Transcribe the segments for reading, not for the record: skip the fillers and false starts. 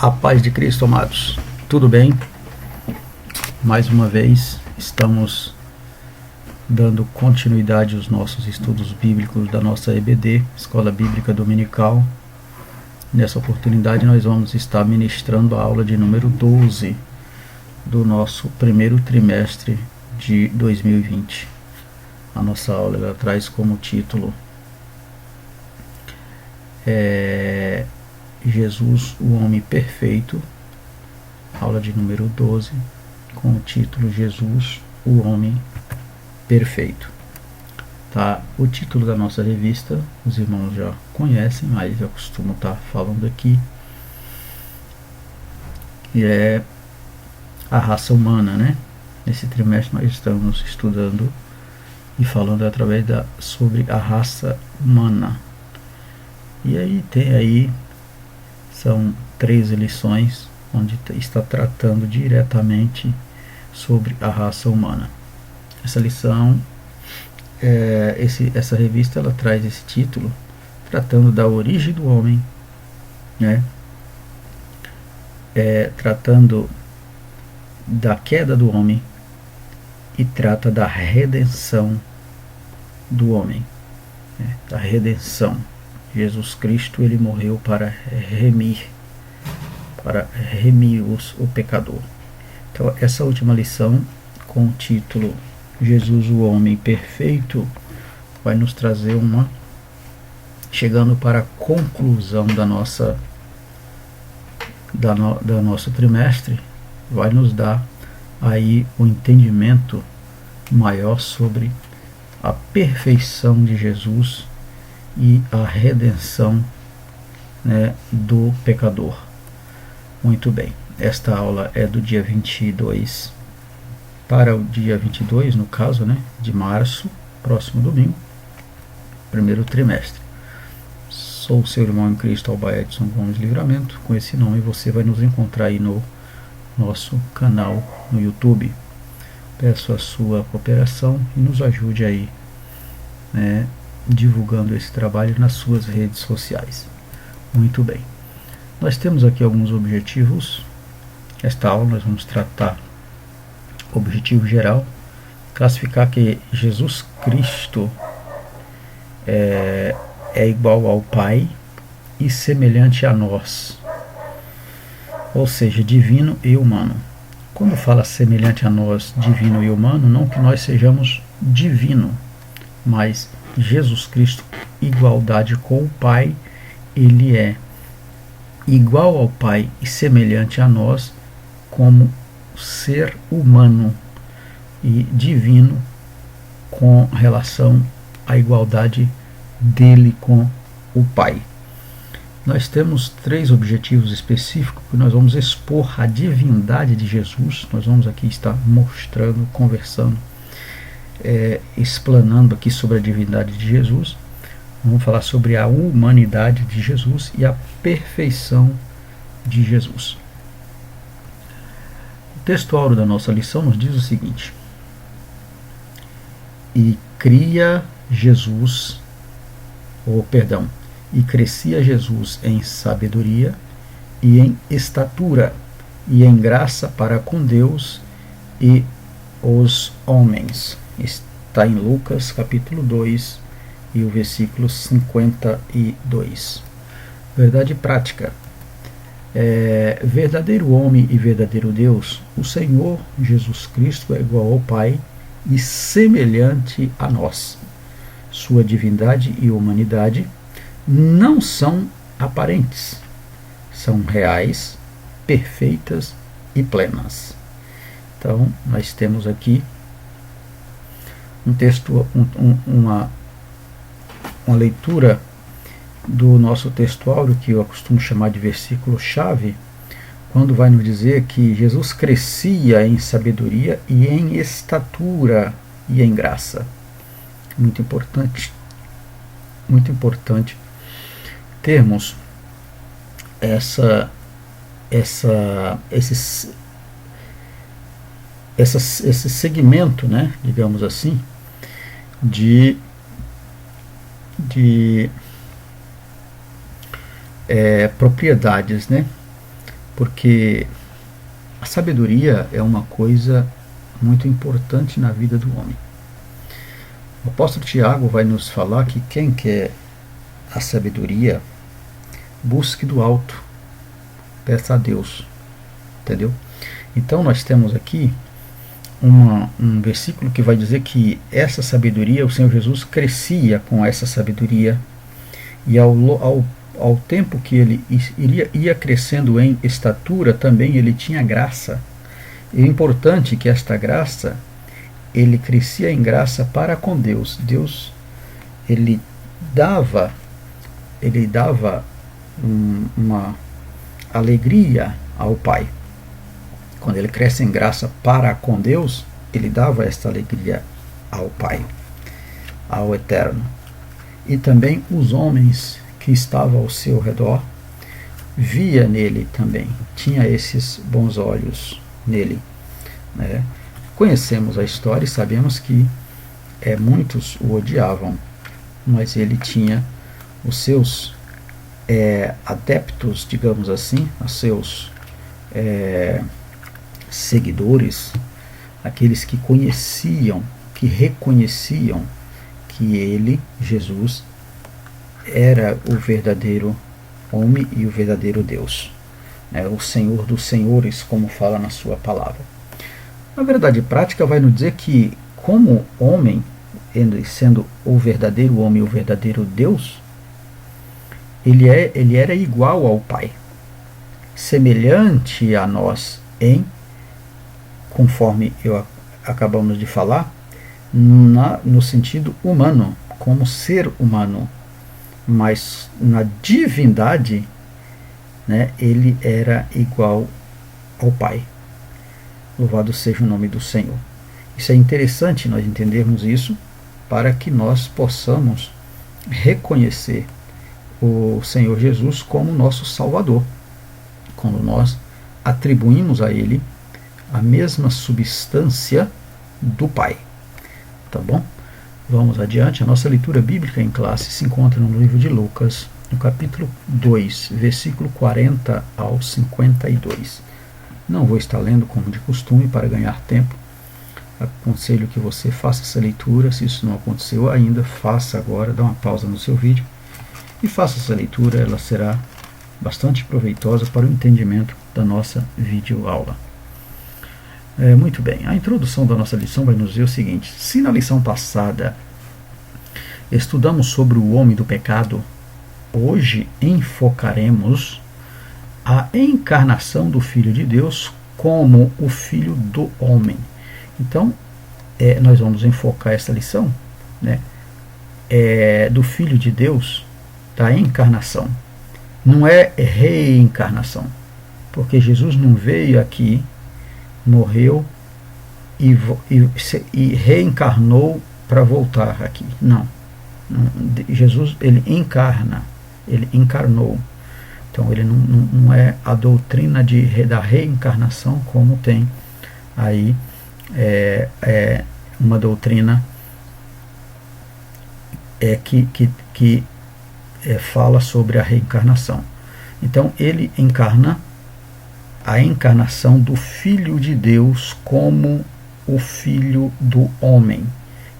A paz de Cristo, amados. Tudo bem? Mais uma vez estamos dando continuidade aos nossos estudos bíblicos da nossa EBD, Escola Bíblica Dominical. Nessa oportunidade nós vamos estar ministrando a aula de número 12 do nosso primeiro trimestre de 2020. A nossa aula ela traz como título Jesus, o homem perfeito, aula de número 12, com o título Jesus, o homem perfeito. Tá? O título da nossa revista, os irmãos já conhecem, mas eu costumo estar falando aqui, e é a raça humana, né? Nesse trimestre nós estamos estudando e falando sobre a raça humana. E aí são 13 lições onde está tratando diretamente sobre a raça humana. Essa lição, essa revista ela traz esse título tratando da origem do homem, né? Tratando da queda do homem e trata da redenção do homem, né? Da redenção. Jesus Cristo ele morreu para remir o pecador. Então essa última lição com o título Jesus o homem perfeito vai nos trazer chegando para a conclusão do nosso trimestre, vai nos dar aí um entendimento maior sobre a perfeição de Jesus e a redenção, né, do pecador. Muito bem, esta aula é do dia 22 para o dia 22, no caso, né, de março, próximo domingo, primeiro trimestre. Sou o seu irmão em Cristo, Alba Edson Gomes Livramento. Com esse nome você vai nos encontrar aí no nosso canal no YouTube. Peço a sua cooperação e nos ajude aí, né, divulgando esse trabalho nas suas redes sociais. Muito bem. Nós temos aqui alguns objetivos. Esta aula nós vamos tratar objetivo geral, classificar que Jesus Cristo é igual ao Pai e semelhante a nós, ou seja, divino e humano. Quando fala semelhante a nós, divino e humano, não que nós sejamos divino, mas Jesus Cristo, igualdade com o Pai, ele é igual ao Pai e semelhante a nós como ser humano e divino com relação à igualdade dele com o Pai. Nós temos 3 objetivos específicos que nós vamos expor a divindade de Jesus. Nós vamos aqui estar mostrando, conversando, explanando aqui sobre a divindade de Jesus. Vamos falar sobre a humanidade de Jesus e a perfeição de Jesus. O textuário da nossa lição nos diz o seguinte: e crescia Jesus em sabedoria e em estatura e em graça para com Deus e os homens. Está em Lucas capítulo 2 e o versículo 52. Verdade prática. Verdadeiro homem e verdadeiro Deus, o Senhor Jesus Cristo é igual ao Pai e semelhante a nós. Sua divindade e humanidade não são aparentes, são reais, perfeitas e plenas. Então, nós temos aqui um texto, uma leitura do nosso textuário, que eu costumo chamar de versículo-chave, quando vai nos dizer que Jesus crescia em sabedoria e em estatura e em graça. Muito importante termos esse segmento, né, digamos assim, de propriedades, né? porque a sabedoria é uma coisa muito importante na vida do homem. O apóstolo Tiago vai nos falar que quem quer a sabedoria, busque do alto, peça a Deus, entendeu? Então nós temos aqui um versículo que vai dizer que essa sabedoria, o Senhor Jesus crescia com essa sabedoria, e ao tempo que ele ia crescendo em estatura, também ele tinha graça. E o importante é que esta graça, ele crescia em graça para com Deus. Deus, ele dava uma alegria ao Pai. Quando ele cresce em graça para com Deus, ele dava esta alegria ao Pai, ao Eterno. E também os homens que estavam ao seu redor via nele também, tinha esses bons olhos nele, né? Conhecemos a história e sabemos que muitos o odiavam, mas ele tinha os seus adeptos, digamos assim, os seus seguidores, aqueles que conheciam, que reconheciam que ele, Jesus, era o verdadeiro homem e o verdadeiro Deus, né? O Senhor dos senhores, como fala na sua palavra. Na verdade prática vai nos dizer que, como homem, ele sendo o verdadeiro homem e o verdadeiro Deus, ele era igual ao Pai, semelhante a nós conforme acabamos de falar, no sentido humano, como ser humano, mas na divindade, né, ele era igual ao Pai. Louvado seja o nome do Senhor. Isso é interessante nós entendermos isso, para que nós possamos reconhecer o Senhor Jesus como nosso Salvador, quando nós atribuímos a Ele a mesma substância do Pai. Tá bom? Vamos adiante. A nossa leitura bíblica em classe se encontra no livro de Lucas, no capítulo 2, versículo 40 ao 52. Não vou estar lendo como de costume para ganhar tempo. Aconselho que você faça essa leitura. Se isso não aconteceu ainda, faça agora, dá uma pausa no seu vídeo e faça essa leitura. Ela será bastante proveitosa para o entendimento da nossa videoaula. Muito bem, a introdução da nossa lição vai nos dizer o seguinte: se na lição passada estudamos sobre o homem do pecado, hoje enfocaremos a encarnação do Filho de Deus como o Filho do homem. Então, nós vamos enfocar essa lição, né, do Filho de Deus, da encarnação. Não é reencarnação, porque Jesus não veio aqui, morreu e reencarnou para voltar aqui. Não. Jesus, ele encarna, ele encarnou. Então ele não é a doutrina da reencarnação, como tem aí uma doutrina que fala sobre a reencarnação. Então ele encarna a encarnação do Filho de Deus como o Filho do homem.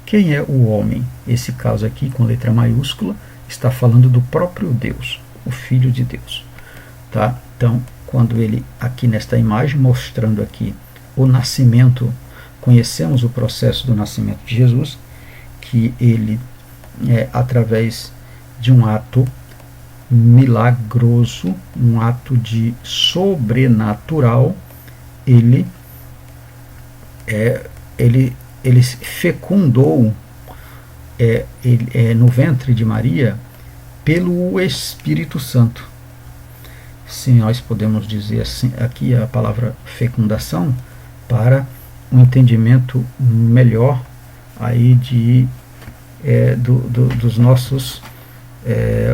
Quem é o homem? Esse caso aqui, com letra maiúscula, está falando do próprio Deus, o Filho de Deus. Tá? Então, quando ele, aqui nesta imagem, mostrando aqui o nascimento, conhecemos o processo do nascimento de Jesus, que ele, através de um ato milagroso, um ato de sobrenatural, ele fecundou no ventre de Maria pelo Espírito Santo. Se nós podemos dizer assim, aqui a palavra fecundação, para um entendimento melhor aí dos nossos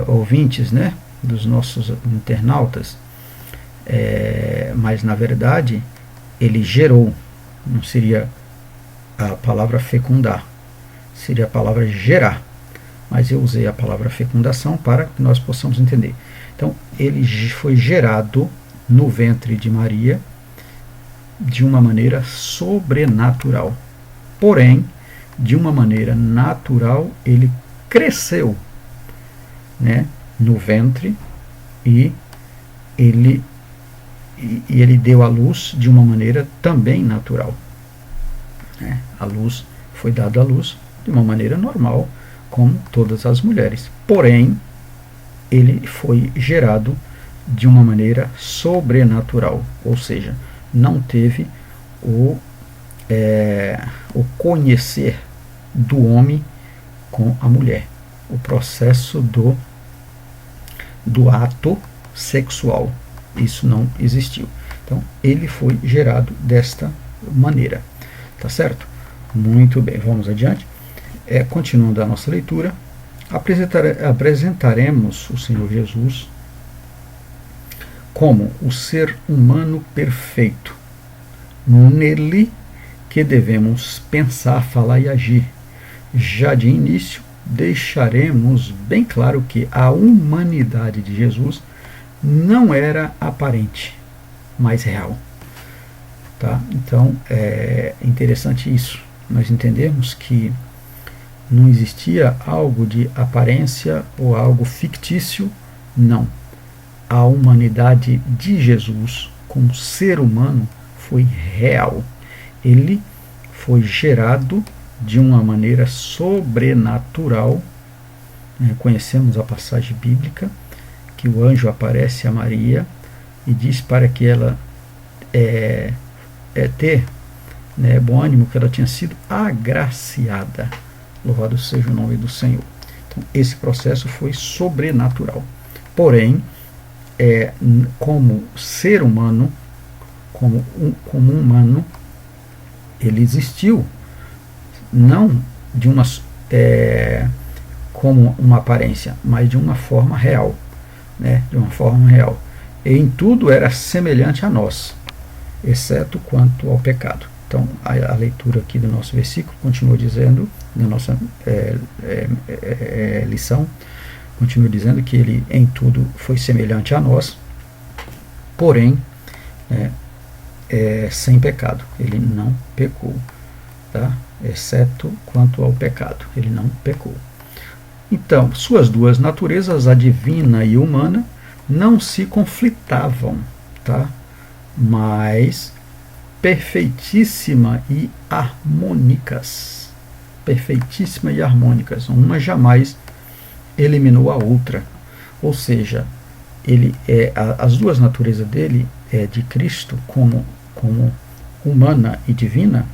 ouvintes, né, dos nossos internautas, mas na verdade ele gerou, não seria a palavra fecundar, seria a palavra gerar, mas eu usei a palavra fecundação para que nós possamos entender. Então ele foi gerado no ventre de Maria de uma maneira sobrenatural. Porém, de uma maneira natural, ele cresceu, né, no ventre e ele deu à luz de uma maneira também natural. A luz foi dada à luz de uma maneira normal, como todas as mulheres. Porém, ele foi gerado de uma maneira sobrenatural, ou seja, não teve o conhecer do homem com a mulher, o processo do ato sexual. Isso não existiu. Então, ele foi gerado desta maneira. Tá certo? Muito bem, vamos adiante. Continuando a nossa leitura, apresentaremos o Senhor Jesus como o ser humano perfeito. Nele que devemos pensar, falar e agir. Já de início, deixaremos bem claro que a humanidade de Jesus não era aparente, mas real. Tá? Então, é interessante isso. Nós entendemos que não existia algo de aparência ou algo fictício, não. A humanidade de Jesus, como ser humano, foi real. Ele foi gerado de uma maneira sobrenatural. Conhecemos a passagem bíblica que o anjo aparece a Maria e diz para que ela ter bom ânimo, que ela tinha sido agraciada. Louvado seja o nome do Senhor. Então, esse processo foi sobrenatural. Porém, como ser humano, como humano, ele existiu, não de como uma aparência, mas de uma forma real, de uma forma real. E em tudo era semelhante a nós, exceto quanto ao pecado. Então, a leitura aqui do nosso versículo continua dizendo, na nossa lição, continua dizendo que ele em tudo foi semelhante a nós, porém, sem pecado. Ele não pecou, tá? Exceto quanto ao pecado. Ele não pecou. Então, suas duas naturezas, a divina e humana, não se conflitavam, tá? Mas perfeitíssima e harmônicas. Perfeitíssima e harmônicas. Uma jamais eliminou a outra. Ou seja, as duas naturezas dele, de Cristo, como humana e divina,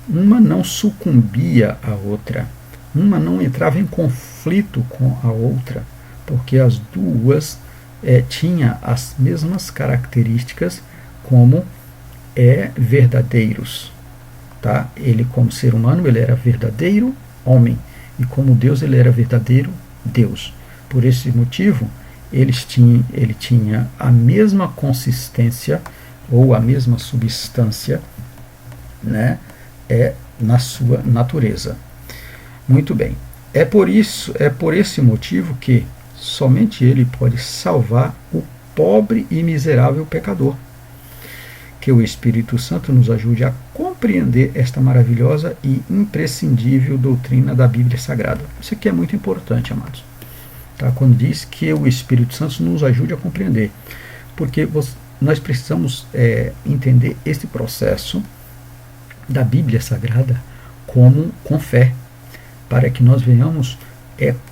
uma não sucumbia à outra. Uma não entrava em conflito com a outra, porque as duas tinham as mesmas características como verdadeiros. Tá? Ele, como ser humano, ele era verdadeiro homem, e como Deus, ele era verdadeiro Deus. Por esse motivo, ele tinha a mesma consistência ou a mesma substância, na sua natureza. Muito bem. É por esse motivo que somente ele pode salvar o pobre e miserável pecador. Que o Espírito Santo nos ajude a compreender esta maravilhosa e imprescindível doutrina da Bíblia Sagrada. Isso aqui é muito importante, amados. Tá? Quando diz que o Espírito Santo nos ajude a compreender. Porque nós precisamos entender este processo da Bíblia Sagrada com fé, para que nós venhamos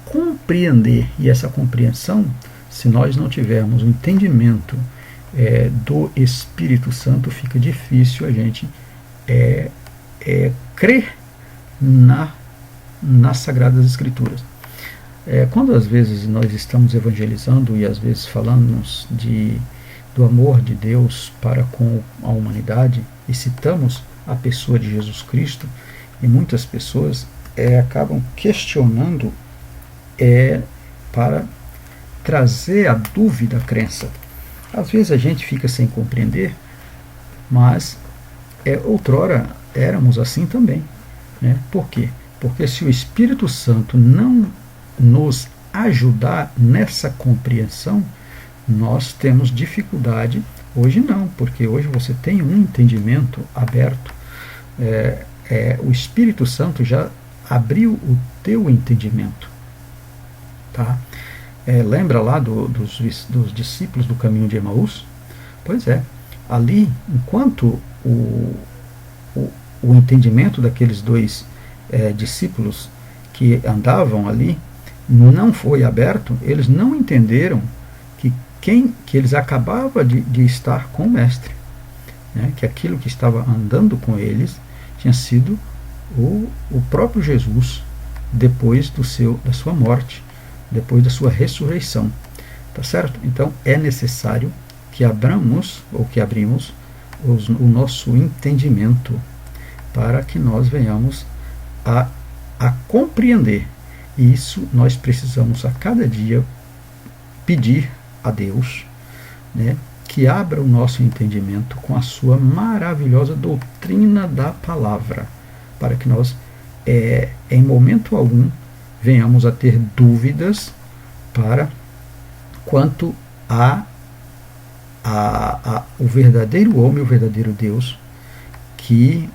compreender. E essa compreensão, se nós não tivermos o entendimento do Espírito Santo, fica difícil a gente crer nas Sagradas Escrituras. Quando às vezes nós estamos evangelizando e às vezes falamos do amor de Deus para com a humanidade e citamos a pessoa de Jesus Cristo, e muitas pessoas acabam questionando para trazer a dúvida, a crença. Às vezes a gente fica sem compreender, mas outrora éramos assim também. Por quê? Porque se o Espírito Santo não nos ajudar nessa compreensão, nós temos dificuldade. Hoje não, porque hoje você tem um entendimento aberto. O Espírito Santo já abriu o teu entendimento. Tá? Lembra lá dos discípulos do caminho de Emaús? Pois é, ali, enquanto o entendimento daqueles dois discípulos que andavam ali não foi aberto, eles não entenderam que eles acabavam de estar com o Mestre, né? Que aquilo que estava andando com eles tinha sido o próprio Jesus, depois da sua morte, depois da sua ressurreição. Tá certo? Então é necessário que abrimos o nosso entendimento para que nós venhamos a compreender. E isso nós precisamos a cada dia pedir a Deus, né, que abra o nosso entendimento com a sua maravilhosa doutrina da palavra, para que nós, em momento algum, venhamos a ter dúvidas quanto o verdadeiro homem, o verdadeiro Deus, que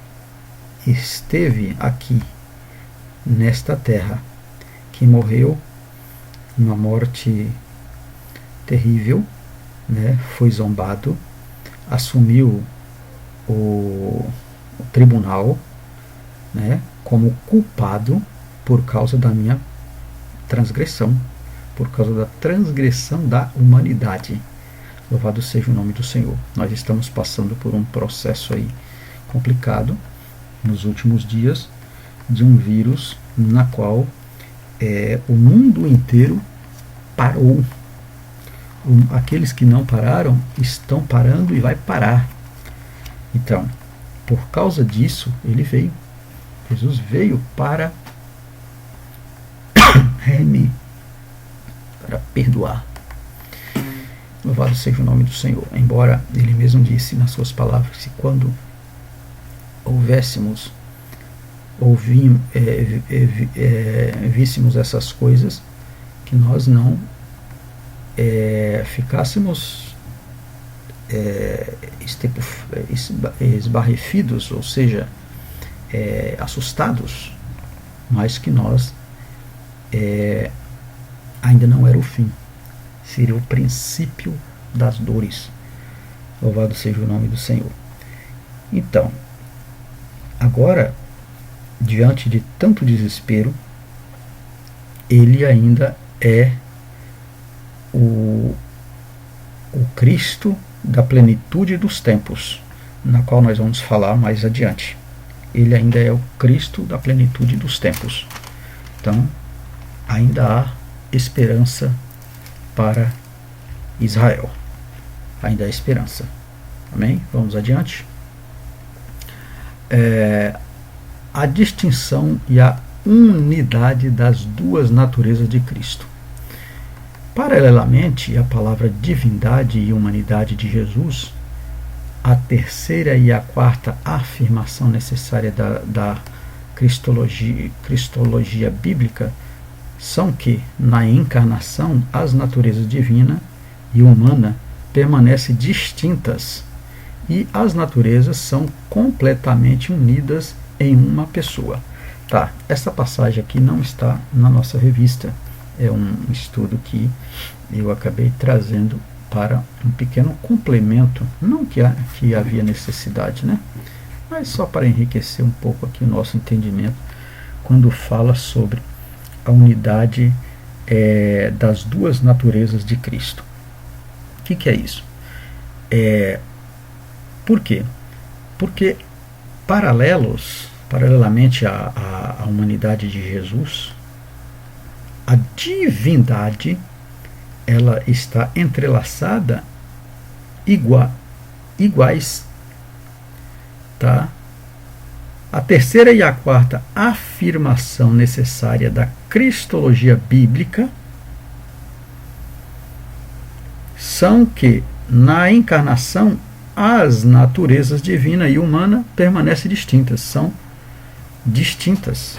esteve aqui nesta terra, que morreu uma morte terrível, né? Foi zombado, assumiu o tribunal, né? Como culpado por causa da minha transgressão, por causa da transgressão da humanidade. Louvado seja o nome do Senhor. Nós estamos passando por um processo aí complicado nos últimos dias, de um vírus na qual o mundo inteiro parou. Aqueles que não pararam estão parando e vai parar. Então, por causa disso, ele veio. Jesus veio para remir, para perdoar. Louvado seja o nome do Senhor. Embora ele mesmo disse nas suas palavras que quando víssemos essas coisas, que nós não ficássemos esbarrecidos, ou seja, assustados, mas que nós ainda não era o fim, seria o princípio das dores. Louvado seja o nome do Senhor. Então, agora, diante de tanto desespero, ele ainda é o Cristo da plenitude dos tempos, na qual nós vamos falar mais adiante. Ele ainda é o Cristo da plenitude dos tempos. Então, ainda há esperança para Israel. Ainda há esperança. Amém? Vamos adiante. A distinção e a unidade das duas naturezas de Cristo. Paralelamente à palavra divindade e humanidade de Jesus, a terceira e a quarta afirmação necessária da cristologia bíblica são que, na encarnação, as naturezas divina e humana permanecem distintas e as naturezas são completamente unidas em uma pessoa. Tá, essa passagem aqui não está na nossa revista, é um estudo que eu acabei trazendo para um pequeno complemento, não que havia necessidade, né? Mas só para enriquecer um pouco aqui o nosso entendimento, quando fala sobre a unidade das duas naturezas de Cristo. O que é isso? Por quê? Porque paralelamente à humanidade de Jesus, a divindade ela está entrelaçada iguais, tá? A terceira e a quarta afirmação necessária da cristologia bíblica são que na encarnação as naturezas divina e humana permanecem distintas, são distintas.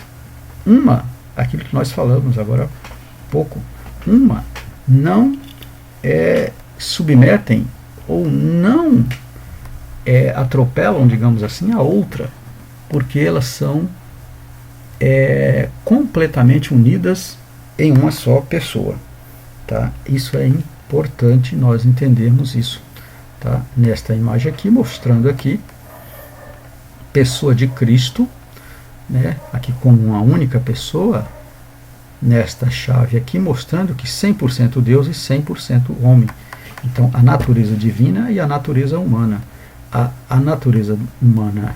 Uma, aquilo que nós falamos agora há pouco, uma não submetem ou não atropelam, digamos assim, a outra, porque elas são completamente unidas em uma só pessoa. Tá? Isso é importante nós entendermos isso. Tá? Nesta imagem aqui, mostrando aqui pessoa de Cristo, né? Aqui como uma única pessoa, nesta chave aqui, mostrando que 100% Deus e 100% homem. Então, a natureza divina e a natureza humana. A natureza humana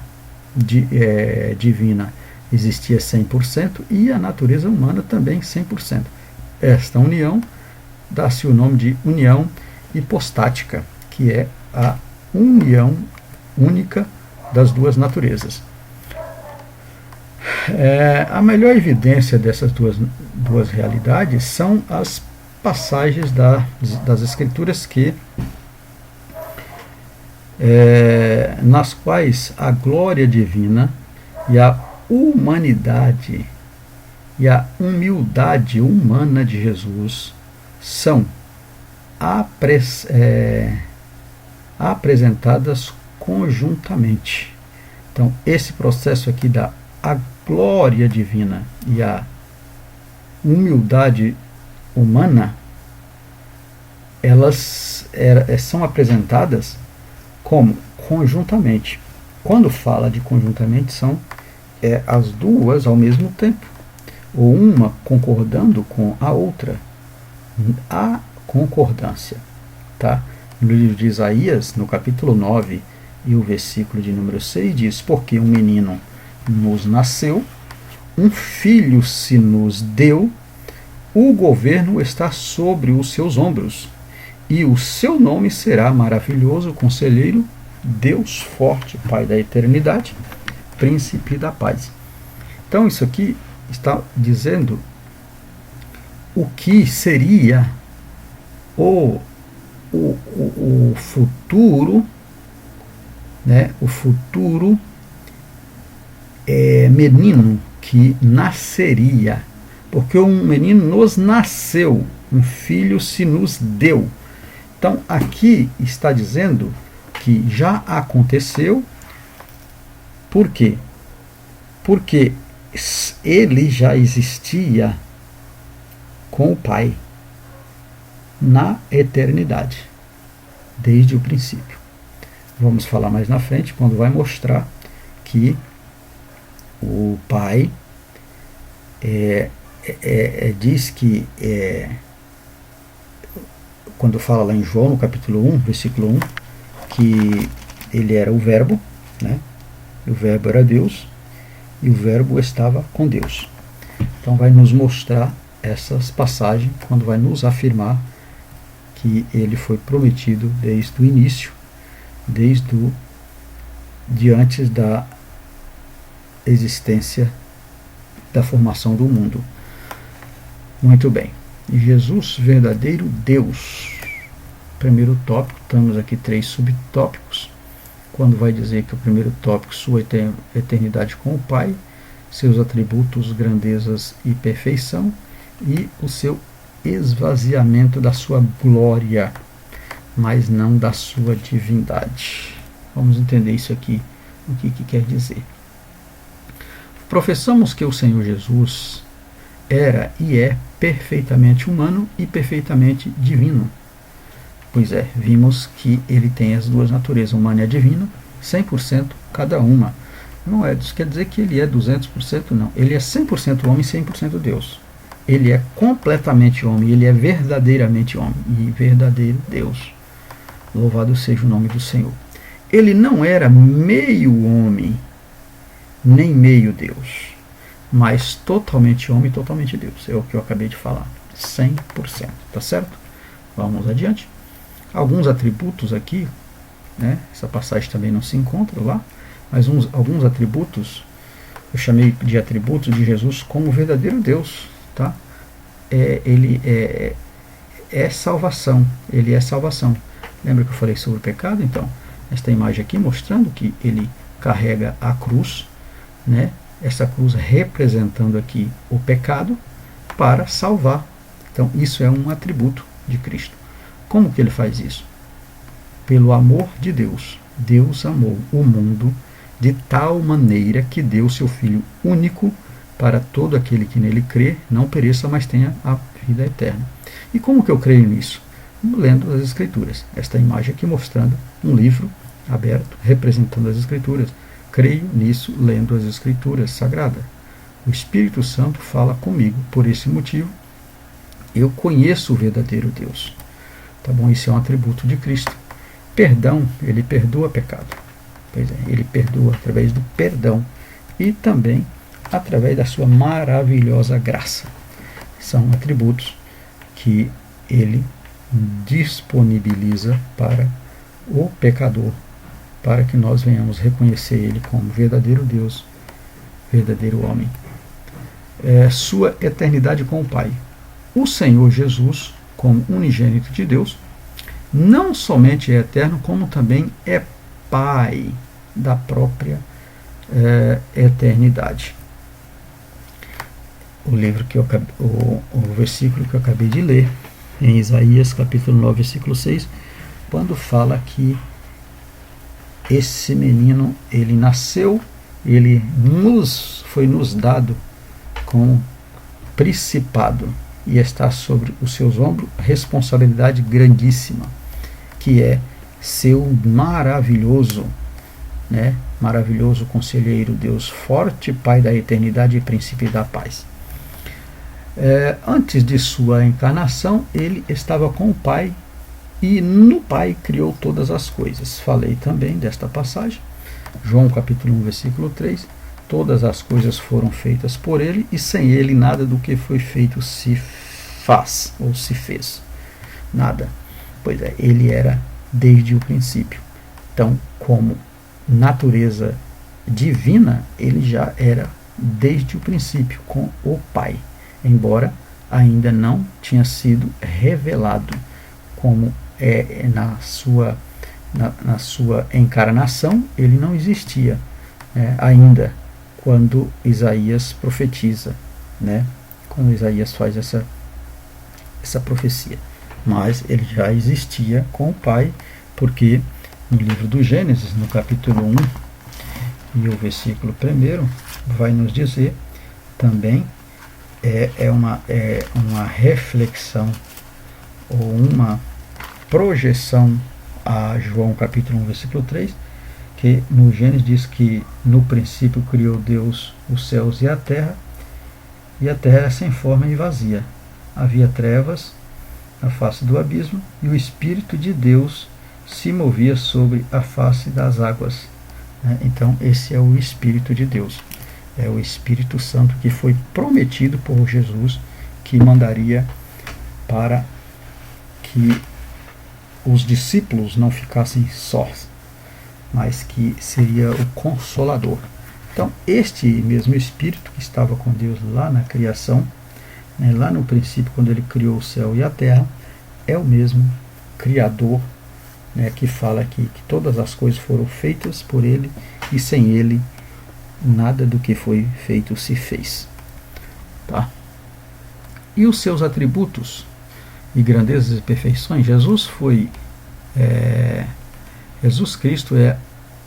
divina existia 100% e a natureza humana também 100%. Esta união dá-se o nome de união hipostática, que é a união única das duas naturezas. A melhor evidência dessas duas realidades são as passagens das Escrituras nas quais a glória divina e a humanidade e a humildade humana de Jesus são apresentadas conjuntamente. Então, esse processo aqui da glória divina e a humildade humana, elas são apresentadas como conjuntamente. Quando fala de conjuntamente, são as duas ao mesmo tempo, ou uma concordando com a outra. A concordância. Tá? No livro de Isaías, no capítulo 9, e o versículo de número 6 diz: porque um menino nos nasceu, um filho se nos deu, o governo está sobre os seus ombros, e o seu nome será Maravilhoso Conselheiro, Deus Forte, Pai da Eternidade, Príncipe da Paz. Então isso aqui está dizendo o que seria o futuro, né? O futuro menino que nasceria, porque um menino nos nasceu, um filho se nos deu. Então aqui está dizendo que já aconteceu. Por quê? Porque ele já existia com o Pai na eternidade, desde o princípio. Vamos falar mais na frente, quando vai mostrar que o Pai diz que, quando fala lá em João, no capítulo 1, versículo 1, que ele era o Verbo, né? O Verbo era Deus, e o Verbo estava com Deus. Então vai nos mostrar essas passagens, quando vai nos afirmar que ele foi prometido desde o início, de antes da existência da formação do mundo. Muito bem. Jesus, verdadeiro Deus. Primeiro tópico, temos aqui 3 subtópicos. Quando vai dizer que o primeiro tópico, sua eternidade com o Pai, seus atributos, grandezas e perfeição, e o seu esvaziamento da sua glória, mas não da sua divindade. Vamos entender isso aqui, o que quer dizer. Professamos que o Senhor Jesus era e é perfeitamente humano e perfeitamente divino. Pois é, vimos que ele tem as duas naturezas, humana e divina, 100% cada uma. Não isso quer dizer que ele é 200%, não. Ele é 100% homem e 100% Deus. Ele é completamente homem, ele é verdadeiramente homem e verdadeiro Deus. Louvado seja o nome do Senhor. Ele não era meio homem, nem meio Deus, mas totalmente homem e totalmente Deus. É o que eu acabei de falar. 100%. Tá certo? Vamos adiante. Alguns atributos aqui, né? Essa passagem também não se encontra lá, mas alguns atributos, eu chamei de atributos de Jesus como verdadeiro Deus. Tá? Ele é salvação. Ele é salvação. Lembra que eu falei sobre o pecado? Então, esta imagem aqui mostrando que ele carrega a cruz, né? Essa cruz representando aqui o pecado para salvar. Então, isso é um atributo de Cristo. Como que ele faz isso? Pelo amor de Deus. Deus amou o mundo de tal maneira que deu seu Filho único para todo aquele que nele crê, não pereça, mas tenha a vida eterna. E como que eu creio nisso? Lendo as Escrituras. Esta imagem aqui mostrando um livro aberto, representando as Escrituras. Creio nisso lendo as Escrituras sagradas. O Espírito Santo fala comigo. Por esse motivo, eu conheço o verdadeiro Deus. Tá bom? Isso é um atributo de Cristo. Perdão, ele perdoa pecado. Pois é, ele perdoa através do perdão e também através da sua maravilhosa graça. São atributos que ele disponibiliza para o pecador, para que nós venhamos reconhecer ele como verdadeiro Deus, verdadeiro homem. Sua eternidade com o Pai. O Senhor Jesus, como unigênito de Deus, não somente é eterno, como também é Pai da própria eternidade. O versículo que eu acabei de ler, em Isaías capítulo 9, versículo 6, quando fala que esse menino, ele nasceu, ele foi nos dado com principado, e está sobre os seus ombros responsabilidade grandíssima, que é ser o maravilhoso, né? Maravilhoso conselheiro, Deus forte, Pai da eternidade e príncipe da paz. Antes de sua encarnação, ele estava com o Pai, e no Pai criou todas as coisas. Falei também desta passagem, João capítulo 1, versículo 3, todas as coisas foram feitas por ele, e sem ele nada do que foi feito se faz, ou se fez. Nada. Pois é, ele era desde o princípio. Então, como natureza divina, ele já era desde o princípio com o Pai, embora ainda não tinha sido revelado, como na sua encarnação. Ele não existia ainda quando Isaías profetiza, né? Quando Isaías faz essa profecia, mas ele já existia com o Pai, porque no livro do Gênesis, no capítulo 1 e o versículo 1, vai nos dizer também, uma reflexão ou uma projeção a João capítulo 1, versículo 3, que no Gênesis diz que no princípio criou Deus os céus e a terra era sem forma e vazia. Havia trevas na face do abismo, e o Espírito de Deus se movia sobre a face das águas. Então, esse é o Espírito de Deus. É o Espírito Santo que foi prometido por Jesus, que mandaria para que os discípulos não ficassem sós, mas que seria o Consolador. Então, este mesmo Espírito que estava com Deus lá na criação, lá no princípio, quando ele criou o céu e a terra, é o mesmo Criador, que fala aqui que todas as coisas foram feitas por ele, e sem ele nada do que foi feito se fez. Tá? E os seus atributos e grandezas e perfeições? Jesus Cristo é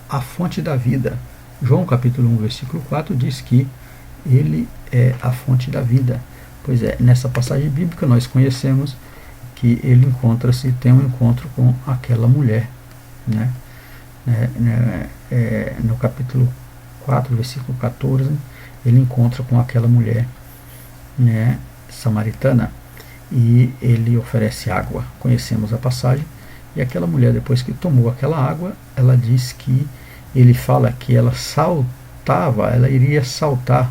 a fonte da vida. João capítulo 1, versículo 4 diz que ele é a fonte da vida. Pois é, nessa passagem bíblica nós conhecemos que ele tem um encontro com aquela mulher, né? No capítulo 4, versículo 14, ele encontra com aquela mulher, né, samaritana, e ele oferece água. Conhecemos a passagem. E aquela mulher, depois que tomou aquela água, ela diz que ele fala que ela iria saltar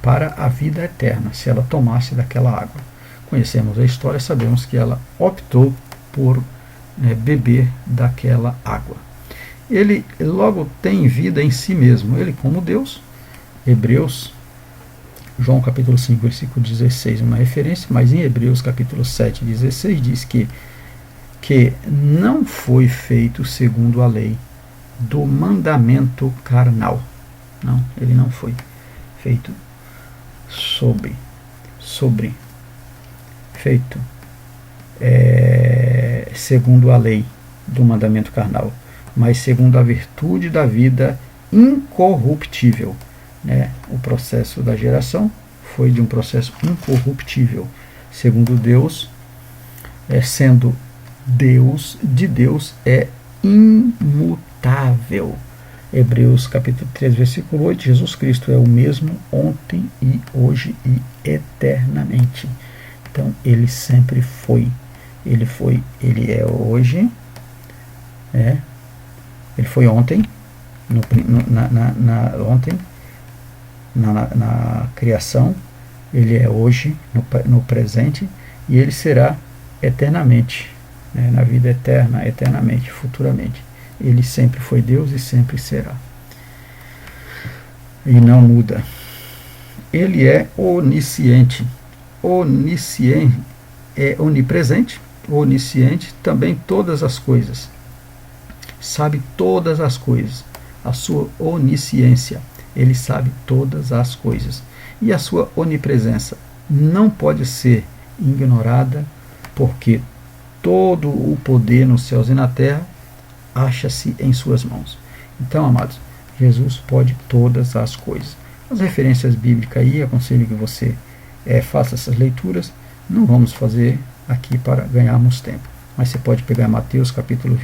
para a vida eterna se ela tomasse daquela água. Conhecemos a história, sabemos que ela optou por beber daquela água. Ele logo tem vida em si mesmo, ele como Deus. João capítulo 5, versículo 16, uma referência, mas em Hebreus capítulo 7, 16, diz que não foi feito segundo a lei do mandamento carnal. Não, ele não foi feito feito segundo a lei do mandamento carnal, mas segundo a virtude da vida incorruptível. Né? O processo da geração foi de um processo incorruptível, segundo Deus, sendo Deus, de Deus é imutável. Hebreus capítulo 3, versículo 8, Jesus Cristo é o mesmo ontem e hoje e eternamente. Então ele sempre foi, ele é hoje, ele foi ontem, ontem na criação, ele é hoje no presente e ele será eternamente, na vida eterna, eternamente, futuramente. Ele sempre foi Deus e sempre será. E não muda. Ele é onisciente. Onisciente é onipresente, onisciente também todas as coisas. Sabe todas as coisas. A sua onisciência, ele sabe todas as coisas. E a sua onipresença não pode ser ignorada, porque todo o poder nos céus e na terra acha-se em suas mãos. Então, amados, Jesus pode todas as coisas. As referências bíblicas aí, aconselho que você faça essas leituras. Não vamos fazer aqui para ganharmos tempo, mas você pode pegar Mateus capítulo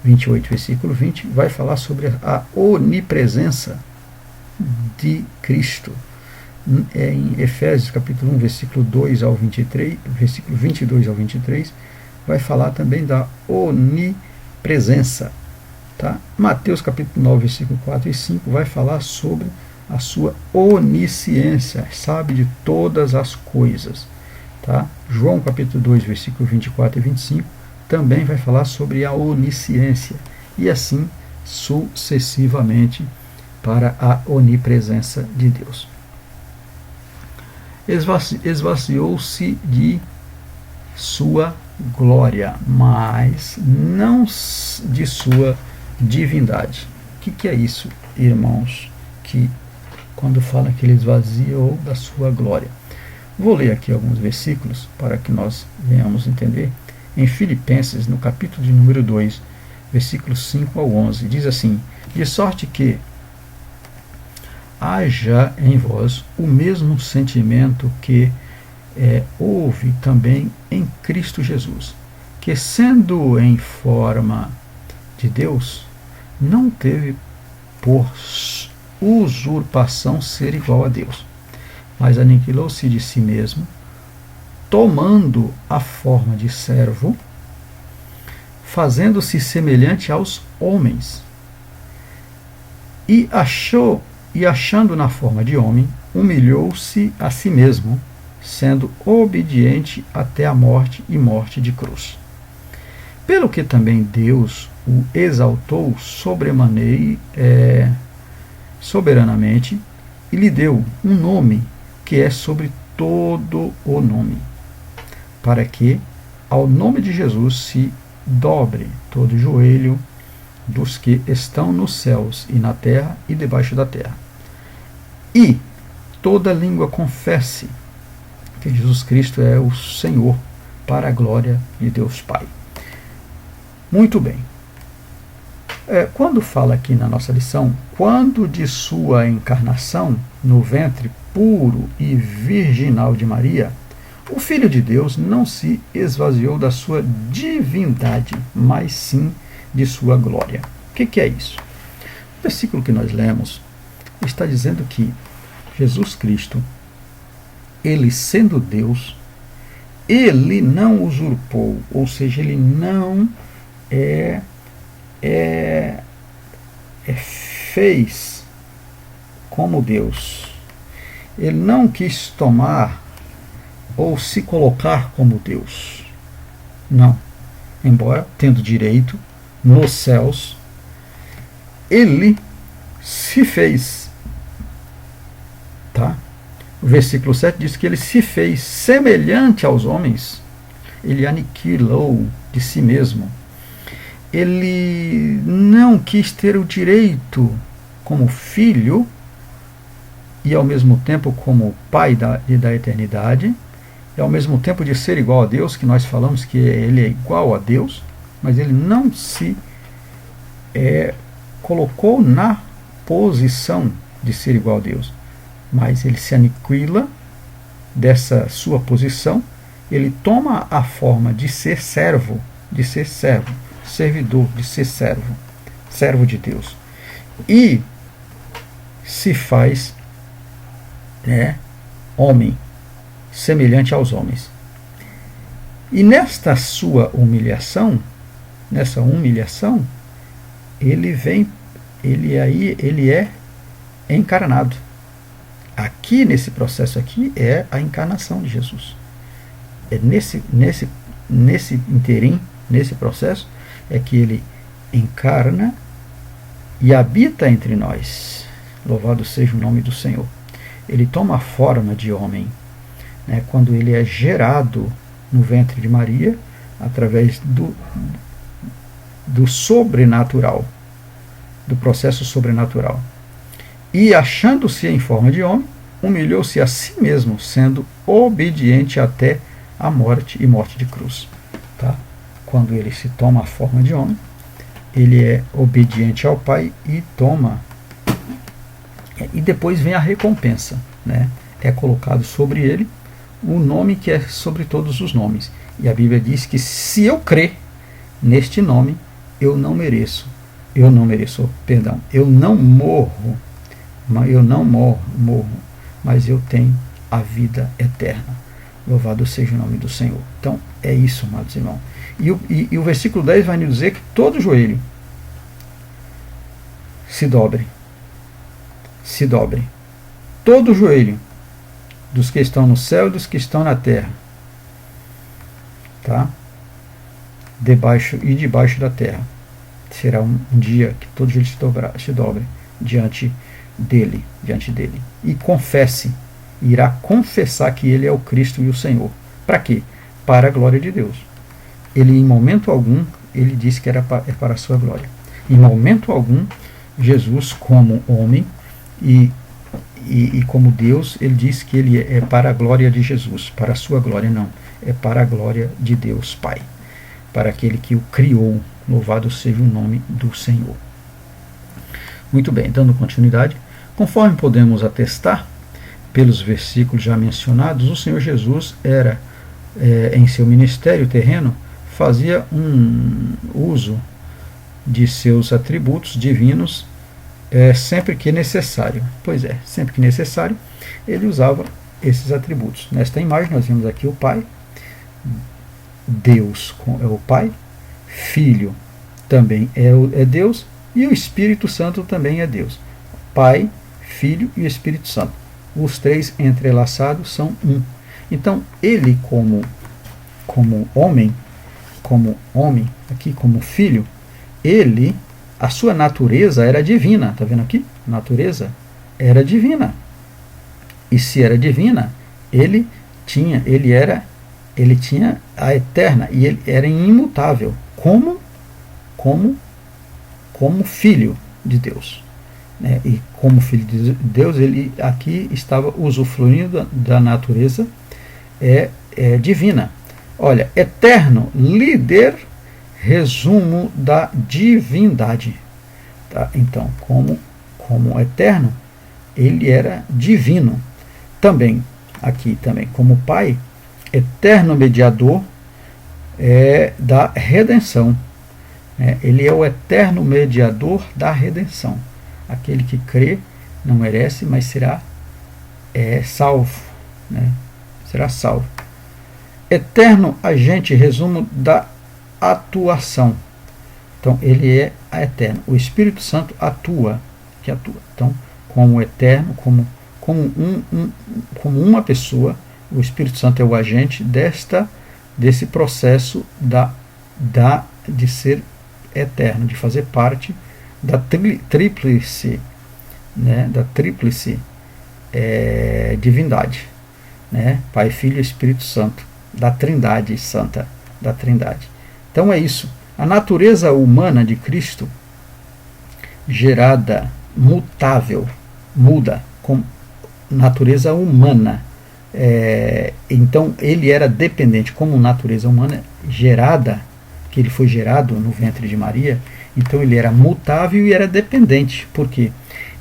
28, versículo 20, vai falar sobre a onipresença de Cristo. Em Efésios capítulo 1, versículo 2 ao 23, versículo 22 ao 23, vai falar também da onipresença. Tá? Mateus capítulo 9, versículo 4 e 5 vai falar sobre a sua onisciência, sabe de todas as coisas. Tá? João capítulo 2, versículo 24 e 25 também vai falar sobre a onisciência, e assim sucessivamente para a onipresença de Deus. Esvaziou-se de sua glória, mas não de sua divindade. O que é isso, irmãos, que quando fala que ele esvaziou da sua glória? Vou ler aqui alguns versículos para que nós venhamos entender. Em Filipenses, no capítulo de número 2, versículos 5 ao 11, diz assim: de sorte que haja em vós o mesmo sentimento que houve também em Cristo Jesus, que sendo em forma de Deus, não teve por usurpação ser igual a Deus, mas aniquilou-se de si mesmo, tomando a forma de servo, fazendo-se semelhante aos homens, e achando na forma de homem, humilhou-se a si mesmo, sendo obediente até a morte e morte de cruz. Pelo que também Deus o exaltou soberanamente e lhe deu um nome que é sobre todo o nome, para que ao nome de Jesus se dobre todo o joelho dos que estão nos céus e na terra e debaixo da terra, e toda língua confesse que Jesus Cristo é o Senhor, para a glória de Deus Pai. Muito bem. Quando fala aqui na nossa lição, quando de sua encarnação no ventre puro e virginal de Maria, o Filho de Deus não se esvaziou da sua divindade, mas sim de sua glória. O que é isso? O versículo que nós lemos está dizendo que Jesus Cristo, ele sendo Deus, ele não usurpou, ou seja, ele não fez como Deus. Ele não quis tomar ou se colocar como Deus. Não. Embora tendo direito nos céus, ele se fez. Tá? O versículo 7 diz que ele se fez semelhante aos homens. Ele aniquilou de si mesmo. Ele não quis ter o direito como filho e ao mesmo tempo como pai da eternidade. ao mesmo tempo de ser igual a Deus, que nós falamos que ele é igual a Deus, mas ele não se colocou na posição de ser igual a Deus, mas ele se aniquila dessa sua posição, ele toma a forma de ser servo, servidor, de ser servo de Deus, e se faz homem, semelhante aos homens. E nesta sua humilhação, ele é encarnado. Aqui nesse processo aqui é a encarnação de Jesus. É nesse interim, nesse processo, é que ele encarna e habita entre nós. Louvado seja o nome do Senhor. Ele toma a forma de homem, né, quando ele é gerado no ventre de Maria, através do sobrenatural, do processo sobrenatural. E achando-se em forma de homem, humilhou-se a si mesmo, sendo obediente até a morte e morte de cruz. Tá? Quando ele se toma a forma de homem, ele é obediente ao Pai e depois vem a recompensa, né? É colocado sobre ele o nome que é sobre todos os nomes. E a Bíblia diz que se eu crer neste nome, eu não morro, mas eu tenho a vida eterna. Louvado seja o nome do Senhor. Então, é isso, amados irmãos. E o versículo 10 vai nos dizer que todo joelho se dobre. Todo joelho dos que estão no céu e dos que estão na terra. Tá? Debaixo da terra. Será um dia que todo joelho se dobre diante dele. E irá confessar que ele é o Cristo e o Senhor. Para quê? Para a glória de Deus. Ele, em momento algum, ele disse que é para a sua glória. Em momento algum, Jesus, como homem e como Deus, ele disse que ele é para a glória de Jesus, para a sua glória não, é para a glória de Deus Pai, para aquele que o criou. Louvado seja o nome do Senhor. Muito bem, dando continuidade, conforme podemos atestar pelos versículos já mencionados, o Senhor Jesus em seu ministério terreno, fazia um uso de seus atributos divinos sempre que necessário. Pois é, sempre que necessário, ele usava esses atributos. Nesta imagem nós vemos aqui o Pai, Deus é o Pai, Filho também é Deus, e o Espírito Santo também é Deus. Pai, Filho e Espírito Santo. Os três entrelaçados são um. Então, ele como homem, aqui como filho, a sua natureza era divina. Está vendo aqui? Natureza era divina. E se era divina, ele tinha a eterna, e ele era imutável, como filho de Deus. Né? E como filho de Deus, ele aqui estava usufruindo da natureza divina. Olha, eterno, líder, resumo da divindade. Tá? Então, como eterno, ele era divino. Também, aqui também, como Pai, eterno mediador da redenção. Ele é o eterno mediador da redenção. Aquele que crê não merece, mas será salvo. Né? Será salvo. Eterno agente, resumo da atuação. Então, ele é eterno. O Espírito Santo atua. Então, como eterno, como uma pessoa, o Espírito Santo é o agente desse processo de ser eterno, de fazer parte da tríplice, né, divindade, né, Pai, Filho e Espírito Santo, da Trindade Santa, da Trindade. Então é isso. A natureza humana de Cristo, gerada, mutável, muda, com natureza humana, Então ele era dependente, como natureza humana gerada, que ele foi gerado no ventre de Maria, então ele era mutável e era dependente, porque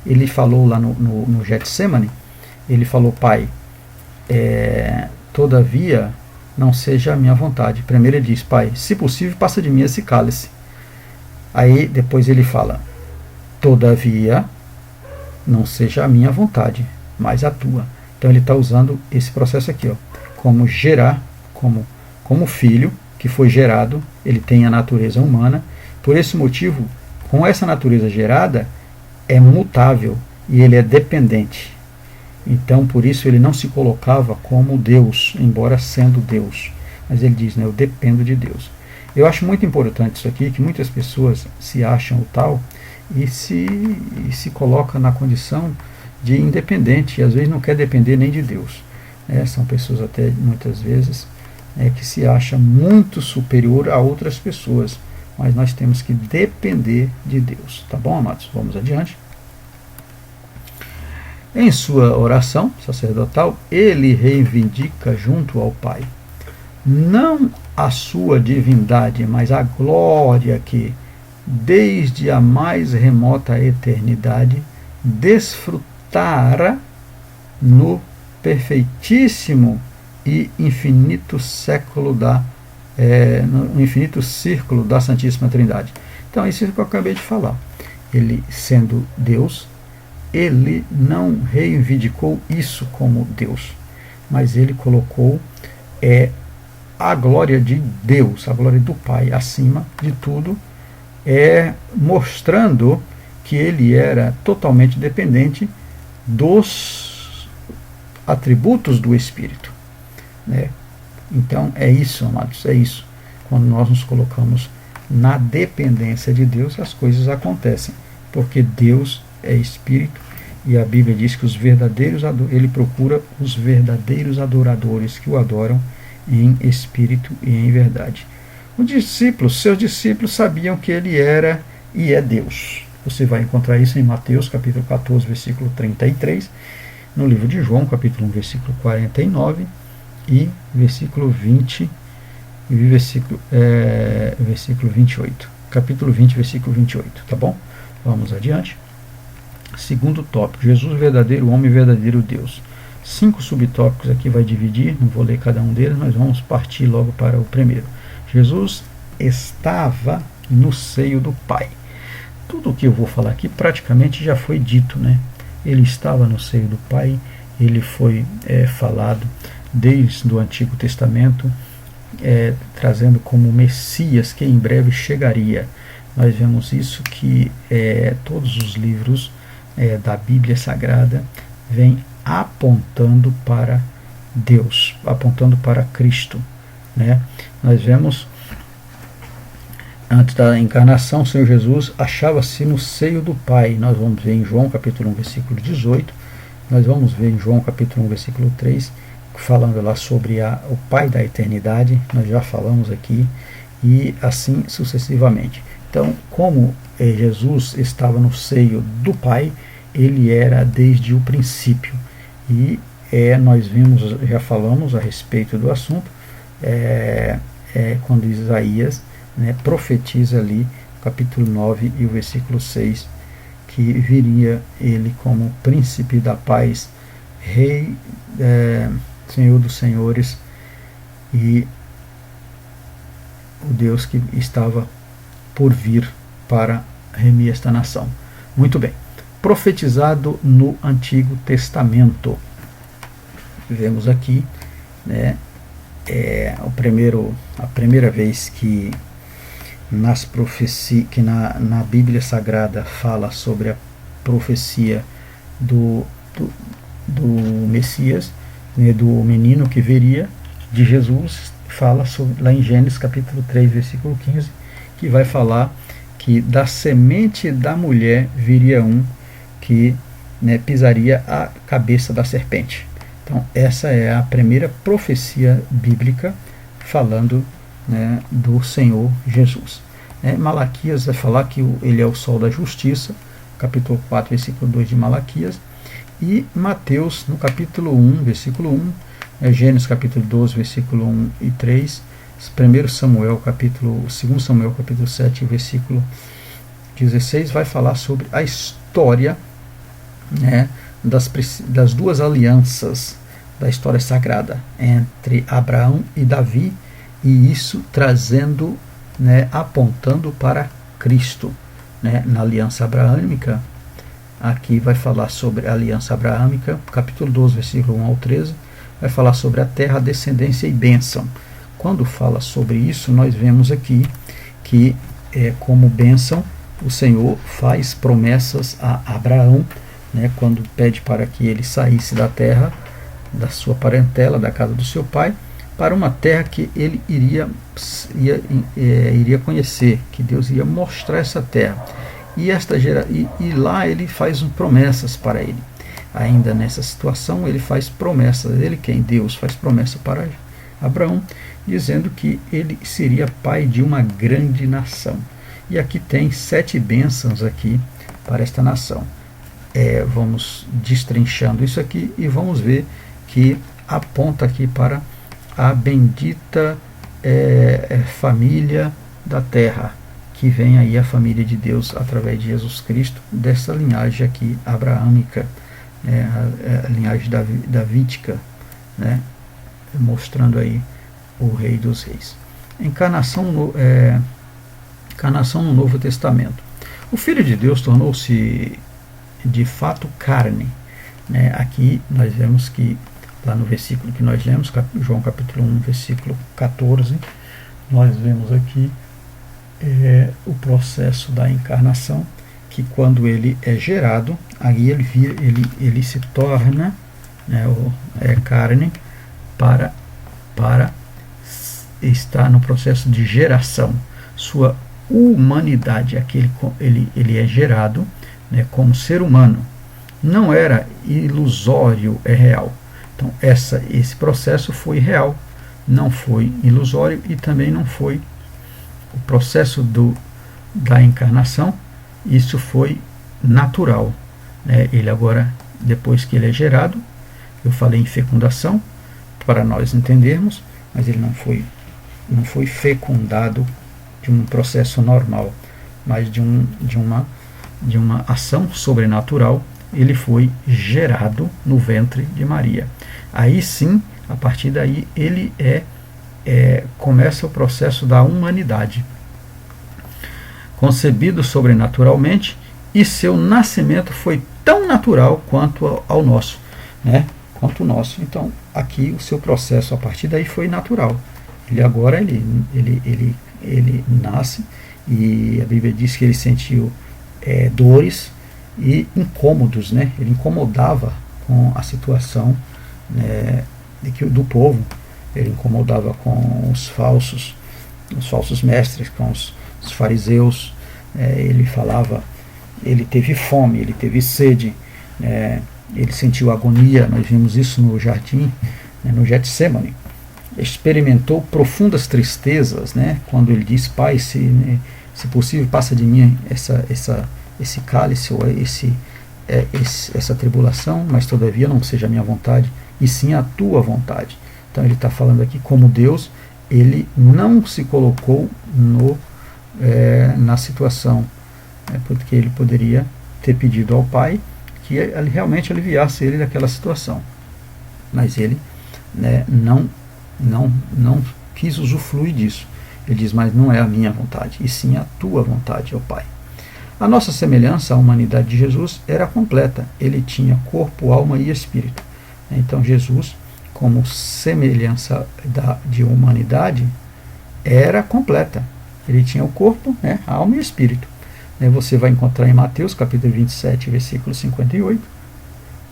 ele falou lá no Getsemane, ele falou: Pai, todavia não seja a minha vontade. Primeiro ele diz: Pai, se possível, passa de mim esse cálice. Aí depois ele fala: todavia não seja a minha vontade, mas a tua. Então ele está usando esse processo aqui, ó, como gerar, como filho que foi gerado, ele tem a natureza humana. Por esse motivo, com essa natureza gerada, é mutável e ele é dependente. Então, por isso, ele não se colocava como Deus, embora sendo Deus. Mas ele diz, né, eu dependo de Deus. Eu acho muito importante isso aqui, que muitas pessoas se acham o tal e se coloca na condição de independente, e às vezes não quer depender nem de Deus. São pessoas até, muitas vezes, que se acham muito superior a outras pessoas. Mas nós temos que depender de Deus. Tá bom, amados? Vamos adiante. Em sua oração sacerdotal, ele reivindica junto ao Pai não a sua divindade, mas a glória que, desde a mais remota eternidade, desfrutara no perfeitíssimo e infinito século no infinito círculo da Santíssima Trindade. Então, isso é o que eu acabei de falar. Ele, sendo Deus, ele não reivindicou isso como Deus, mas ele colocou a glória de Deus, a glória do Pai acima de tudo, mostrando que ele era totalmente dependente dos atributos do Espírito, né? Então é isso, amados, é isso. Quando nós nos colocamos na dependência de Deus, as coisas acontecem, porque Deus é Espírito e a Bíblia diz que ele procura os verdadeiros adoradores que o adoram em espírito e em verdade. Seus discípulos sabiam que ele era e é Deus. Você vai encontrar isso em Mateus capítulo 14, versículo 33, no livro de João, capítulo 1, versículo 49 e versículo 20 e versículo 28. Capítulo 20, versículo 28, tá bom? Vamos adiante. Segundo tópico, Jesus verdadeiro homem, verdadeiro Deus. 5 subtópicos aqui vai dividir, não vou ler cada um deles, mas vamos partir logo para o primeiro. Jesus estava no seio do Pai. Tudo o que eu vou falar aqui praticamente já foi dito, né? Ele estava no seio do Pai, ele foi falado desde o Antigo Testamento, trazendo como Messias que em breve chegaria. Nós vemos isso que todos os livros da Bíblia Sagrada vêm apontando para Deus, apontando para Cristo, né? Nós vemos, antes da encarnação, o Senhor Jesus achava-se no seio do Pai. Nós vamos ver em João capítulo 1, versículo 18, nós vamos ver em João capítulo 1, versículo 3, falando lá sobre o Pai da eternidade, nós já falamos aqui, e assim sucessivamente. Então, como Jesus estava no seio do Pai, ele era desde o princípio. E nós vimos, já falamos a respeito do assunto, quando Isaías profetiza ali, capítulo 9 e o versículo 6, que viria ele como príncipe da paz, rei, Senhor dos senhores, e o Deus que estava por vir para remir esta nação. Muito bem. Profetizado no Antigo Testamento. Vemos aqui, né, a primeira vez que nas profecias, que na Bíblia Sagrada fala sobre a profecia do Messias, né, do menino que viria, de Jesus, fala sobre, lá em Gênesis capítulo 3, versículo 15, que vai falar que da semente da mulher viria um que pisaria a cabeça da serpente. Então essa é a primeira profecia bíblica falando do Senhor Jesus. Malaquias vai falar que ele é o sol da justiça, capítulo 4, versículo 2 de Malaquias, e Mateus, no capítulo 1, versículo 1, Gênesis capítulo 12, versículo 1 e 3, 2 Samuel capítulo 7, versículo 16, vai falar sobre a história, né, das duas alianças da história sagrada entre Abraão e Davi, e isso trazendo, né, apontando para Cristo, né, na aliança abraâmica. Aqui vai falar sobre a aliança abraâmica, capítulo 12, versículo 1 ao 13, vai falar sobre a terra, descendência e bênção. Quando fala sobre isso, nós vemos aqui que, como bênção, o Senhor faz promessas a Abraão, né, quando pede para que ele saísse da terra, da sua parentela, da casa do seu pai, para uma terra que ele iria conhecer, que Deus ia mostrar essa terra. E lá ele faz promessas para ele. Ainda nessa situação, ele faz promessas. Ele quem? Deus faz promessa para Abraão, dizendo que ele seria pai de uma grande nação. E aqui tem 7 bênçãos aqui para esta nação. Vamos destrinchando isso aqui e vamos ver que aponta aqui para a bendita família da terra, que vem aí a família de Deus através de Jesus Cristo, dessa linhagem aqui abraâmica, a linhagem davídica, né, mostrando aí o Rei dos Reis. Encarnação no Novo Testamento. O Filho de Deus tornou-se de fato carne, né? Aqui nós vemos que, lá no versículo que nós lemos, João capítulo 1, versículo 14, nós vemos aqui o processo da encarnação, que quando ele é gerado, aí ele se torna, né, carne para estar no processo de geração. Sua humanidade, ele é gerado, né, como ser humano. Não era ilusório, é real. Então esse processo foi real, não foi ilusório, e também não foi o processo da encarnação. Isso foi natural, né? Ele agora, depois que ele é gerado, eu falei em fecundação para nós entendermos, mas ele não foi fecundado de um processo normal, mas de uma ação sobrenatural. Ele foi gerado no ventre de Maria. Aí sim, a partir daí, ele começa o processo da humanidade. Concebido sobrenaturalmente, e seu nascimento foi tão natural quanto ao nosso, né? Quanto o nosso. Então, aqui o seu processo a partir daí foi natural. Ele nasce, e a Bíblia diz que ele sentiu dores e incômodos, né? Ele incomodava com a situação, né, do povo. Ele incomodava com os falsos mestres, com os fariseus. Ele falava, ele teve fome, ele teve sede, ele sentiu agonia. Nós vimos isso no jardim, né, no Getsemane. Experimentou profundas tristezas, né, quando ele diz: Pai, se possível, passa de mim esse cálice, ou essa tribulação, mas todavia não seja a minha vontade, e sim a tua vontade. Então ele está falando aqui como Deus, ele não se colocou na situação, porque ele poderia ter pedido ao Pai que ele realmente aliviasse ele daquela situação, mas ele, né, não quis usufruir disso. Ele diz: mas não é a minha vontade, e sim a tua vontade, ó Pai. A nossa semelhança à humanidade de Jesus era completa. Ele tinha corpo, alma e espírito. Então Jesus, como semelhança de humanidade, era completa. Ele tinha o corpo, né, a alma e espírito. Você vai encontrar em Mateus capítulo 27, versículo 58,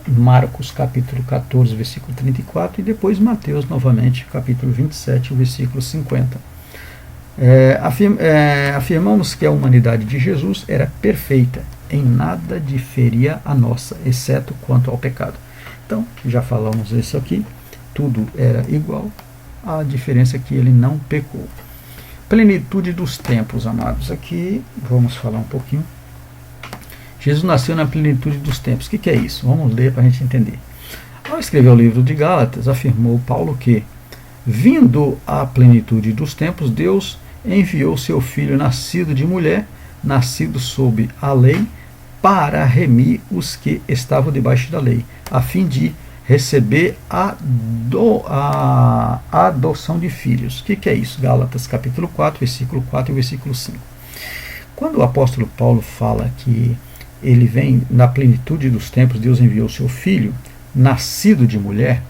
Marcos capítulo 14, versículo 34, e depois Mateus novamente, capítulo 27, versículo 50. Afirmamos que a humanidade de Jesus era perfeita, em nada diferia a nossa, exceto quanto ao pecado. Então, já falamos isso aqui, tudo era igual, a diferença é que ele não pecou. Plenitude dos tempos, amados. Aqui vamos falar um pouquinho. Jesus nasceu na plenitude dos tempos. O que é isso? Vamos ler para a gente entender. Ao escrever o livro de Gálatas, afirmou Paulo que, vindo à plenitude dos tempos, Deus enviou seu Filho nascido de mulher, nascido sob a lei, para remir os que estavam debaixo da lei, a fim de receber a adoção de filhos. O que é isso? Gálatas capítulo 4, versículo 4 e versículo 5. Quando o apóstolo Paulo fala que ele vem na plenitude dos tempos, Deus enviou seu Filho, nascido de mulher,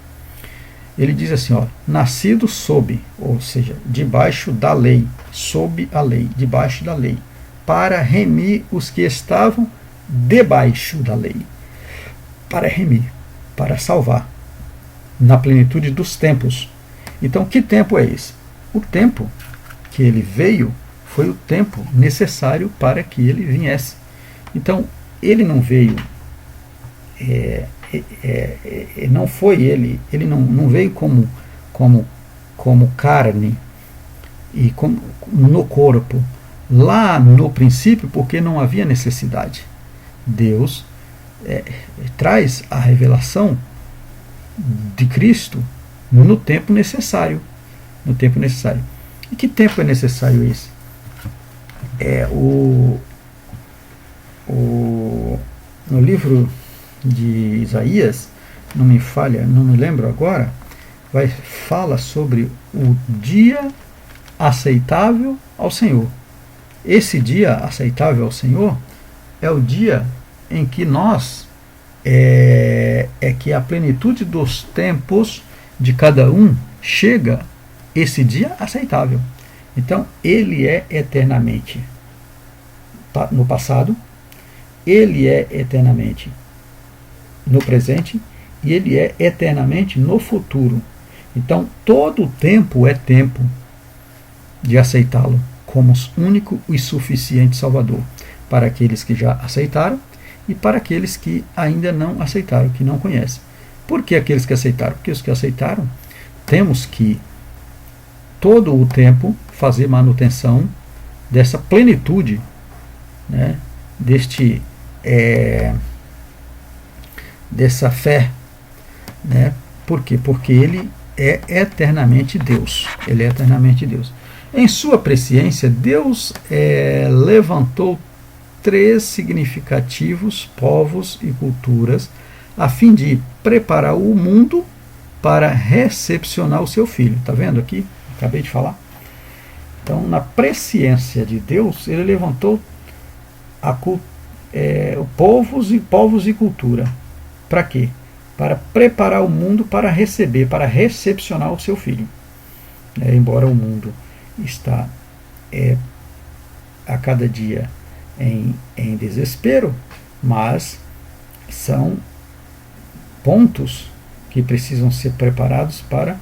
ele diz assim, ó, nascido sob, ou seja, debaixo da lei, sob a lei, debaixo da lei, para remir os que estavam debaixo da lei, para remir, para salvar, na plenitude dos tempos. Então, que tempo é esse? O tempo que ele veio foi o tempo necessário para que ele viesse. Então, ele não veio, não foi ele não veio como carne e no corpo, lá no princípio, porque não havia necessidade. Deus traz a revelação de Cristo no tempo necessário. No tempo necessário. E que tempo é necessário esse? No livro de Isaías, não me falha, não me lembro agora, fala sobre o dia aceitável ao Senhor. Esse dia aceitável ao Senhor é o dia em que nós, que a plenitude dos tempos de cada um chega, esse dia aceitável. Então, ele é eternamente no passado, ele é eternamente no presente e ele é eternamente no futuro. Então, todo o tempo é tempo de aceitá-lo como único e suficiente Salvador, para aqueles que já aceitaram e para aqueles que ainda não aceitaram, que não conhecem. Por que aqueles que aceitaram? Porque os que aceitaram, temos que todo o tempo fazer manutenção dessa plenitude, né, dessa fé, né? Por quê? Porque ele é eternamente Deus. Ele é eternamente Deus. Em sua presciência, Deus levantou 3 significativos povos e culturas a fim de preparar o mundo para recepcionar o seu filho. Está vendo aqui? Acabei de falar. Então, presciência de Deus, ele levantou povos e cultura. Para quê? Para preparar o mundo para receber, para recepcionar o seu filho. Embora o mundo está a cada dia em desespero, mas são pontos que precisam ser preparados para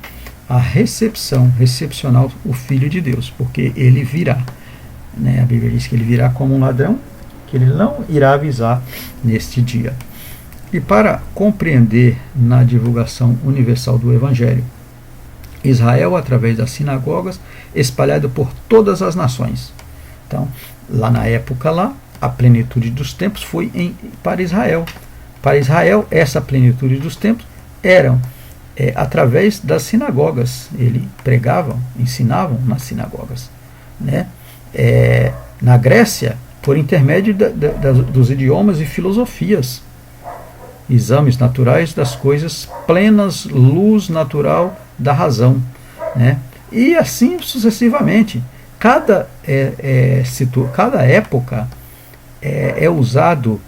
a recepcionar o Filho de Deus, porque ele virá. A Bíblia diz que ele virá como um ladrão, que ele não irá avisar neste dia. E para compreender na divulgação universal do Evangelho, Israel, através das sinagogas, espalhado por todas as nações. Então, lá na época, a plenitude dos tempos foi para Israel. Para Israel, essa plenitude dos tempos eram através das sinagogas. Ele pregavam, ensinavam nas sinagogas. Na Grécia, por intermédio dos idiomas e filosofias, exames naturais das coisas plenas, luz natural da razão, e assim sucessivamente. Cada época é usado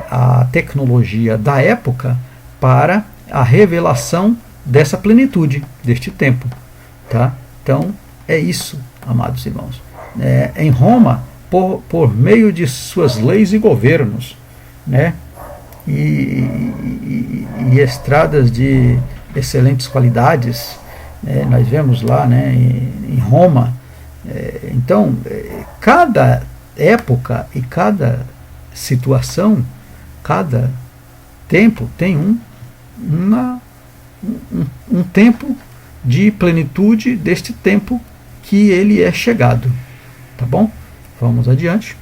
a tecnologia da época para a revelação dessa plenitude, deste tempo. Tá? Então, é isso, amados irmãos. Em Roma, por meio de suas leis e governos, e estradas de excelentes qualidades, nós vemos lá, em Roma. Então, cada época e cada situação, cada tempo tem um tempo de plenitude deste tempo que ele é chegado. Tá bom? Vamos adiante.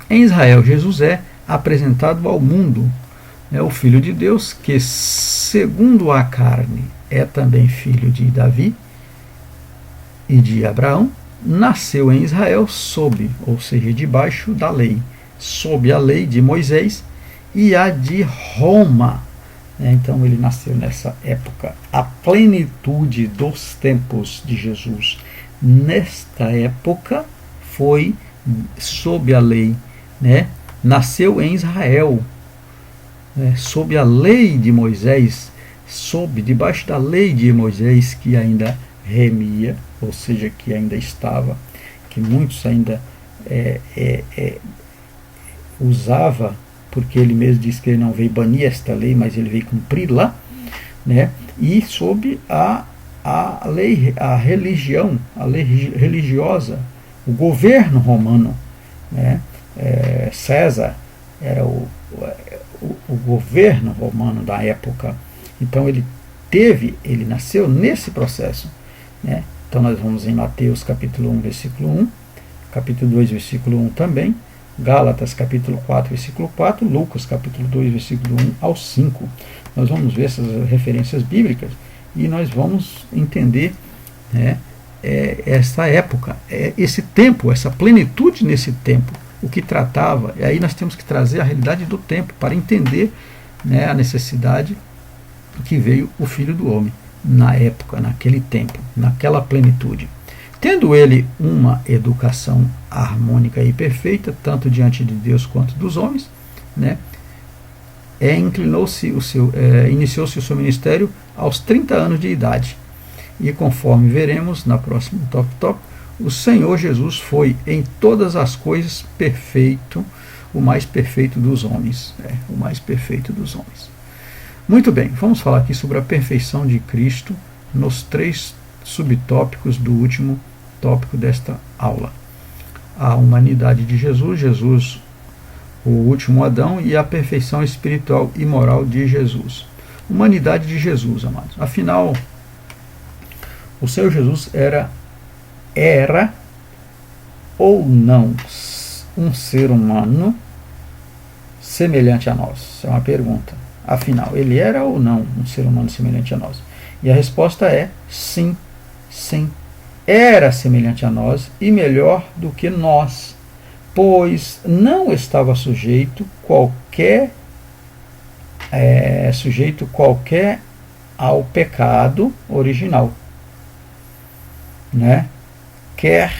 Em Israel, Jesus é apresentado ao mundo é o Filho de Deus, que segundo a carne é também filho de Davi e de Abraão, nasceu em Israel sob, ou seja, debaixo da lei, sob a lei de Moisés e a de Roma. Então ele nasceu nessa época, a plenitude dos tempos de Jesus. Nesta época foi sob a lei, nasceu em Israel, sob a lei de Moisés, debaixo da lei de Moisés, que ainda remia, ou seja, que ainda estava, que muitos ainda usava, porque ele mesmo disse que ele não veio banir esta lei, mas ele veio cumprir lá, e sob a lei, a religião, a lei religiosa, o governo romano, César era o governo romano da época. Então ele nasceu nesse processo. Então nós vamos em Mateus capítulo 1, versículo 1, capítulo 2, versículo 1 também, Gálatas capítulo 4, versículo 4, Lucas capítulo 2, versículo 1 ao 5. Nós vamos ver essas referências bíblicas e nós vamos entender essa época, esse tempo, essa plenitude nesse tempo, o que tratava. E aí nós temos que trazer a realidade do tempo para entender a necessidade que veio o Filho do Homem na época, naquele tempo, naquela plenitude. Tendo ele uma educação harmônica e perfeita, tanto diante de Deus quanto dos homens, iniciou-se o seu ministério aos 30 anos de idade. E conforme veremos na próxima tópico, o Senhor Jesus foi em todas as coisas perfeito, o mais perfeito dos homens. O mais perfeito dos homens. Muito bem, vamos falar aqui sobre a perfeição de Cristo nos 3 subtópicos do último tópico desta aula. A humanidade de Jesus, o último Adão, e a perfeição espiritual e moral de Jesus. Humanidade de Jesus, amados. Afinal, o Senhor Jesus era ou não um ser humano semelhante a nós? Essa é uma pergunta. Afinal, ele era ou não um ser humano semelhante a nós? E a resposta é sim, sim. Era semelhante a nós e melhor do que nós, pois não estava sujeito qualquer ao pecado original, quer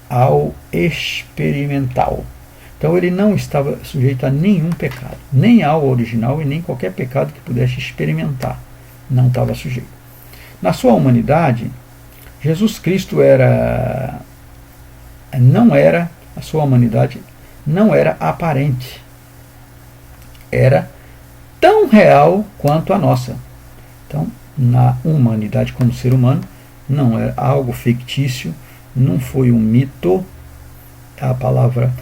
ao experimental. Então ele não estava sujeito a nenhum pecado, nem ao original e nem qualquer pecado que pudesse experimentar. Não estava sujeito. Na sua humanidade, Jesus Cristo a sua humanidade não era aparente. Era tão real quanto a nossa. Então, na humanidade como ser humano, não era algo fictício, não foi um mito. A palavra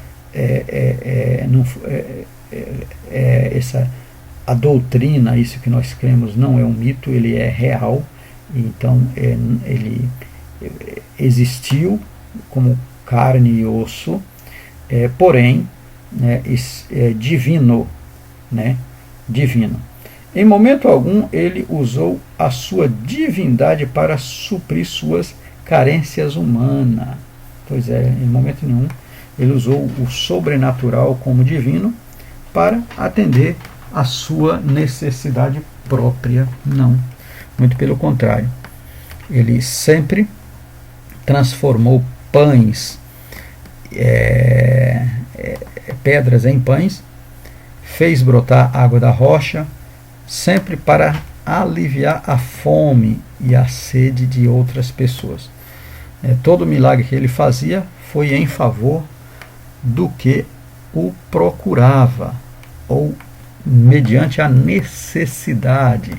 a doutrina, isso que nós cremos, não é um mito, ele é real. Então ele existiu como carne e osso, porém divino, divino. Em momento algum ele usou a sua divindade para suprir suas carências humanas. Pois em momento nenhum ele usou o sobrenatural como divino para atender a sua necessidade própria, não. Muito pelo contrário, ele sempre transformou pães, pedras em pães, fez brotar água da rocha, sempre para aliviar a fome e a sede de outras pessoas. Todo milagre que ele fazia foi em favor do que o procurava, ou mediante a necessidade.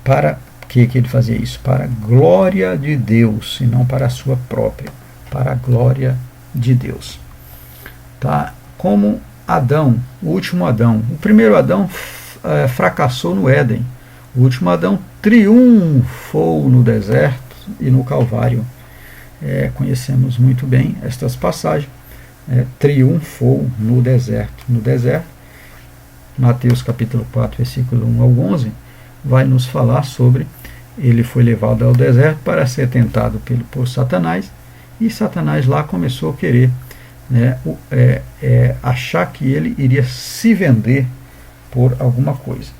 Para que ele fazia isso? Para a glória de Deus, e não para a sua própria, para a glória de Deus. Como Adão, o último Adão. O primeiro Adão fracassou no Éden. O último Adão triunfou no deserto e no Calvário. Conhecemos muito bem estas passagens. Triunfou no deserto. No deserto, Mateus capítulo 4, versículo 1 ao 11, vai nos falar sobre ele foi levado ao deserto para ser tentado por Satanás, e Satanás lá começou a querer, né, achar que ele iria se vender por alguma coisa.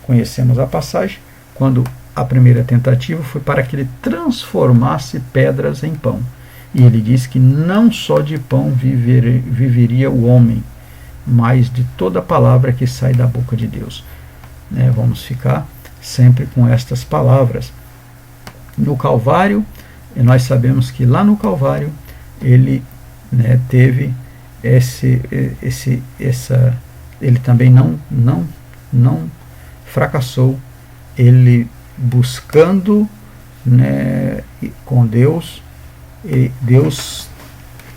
Conhecemos a passagem, quando a primeira tentativa foi para que ele transformasse pedras em pão. E ele disse que não só de pão viveria o homem, mas de toda palavra que sai da boca de Deus. Vamos ficar sempre com estas palavras. No Calvário, nós sabemos que lá no Calvário, ele, né, teve ele também não fracassou, ele buscando, né, com Deus, e Deus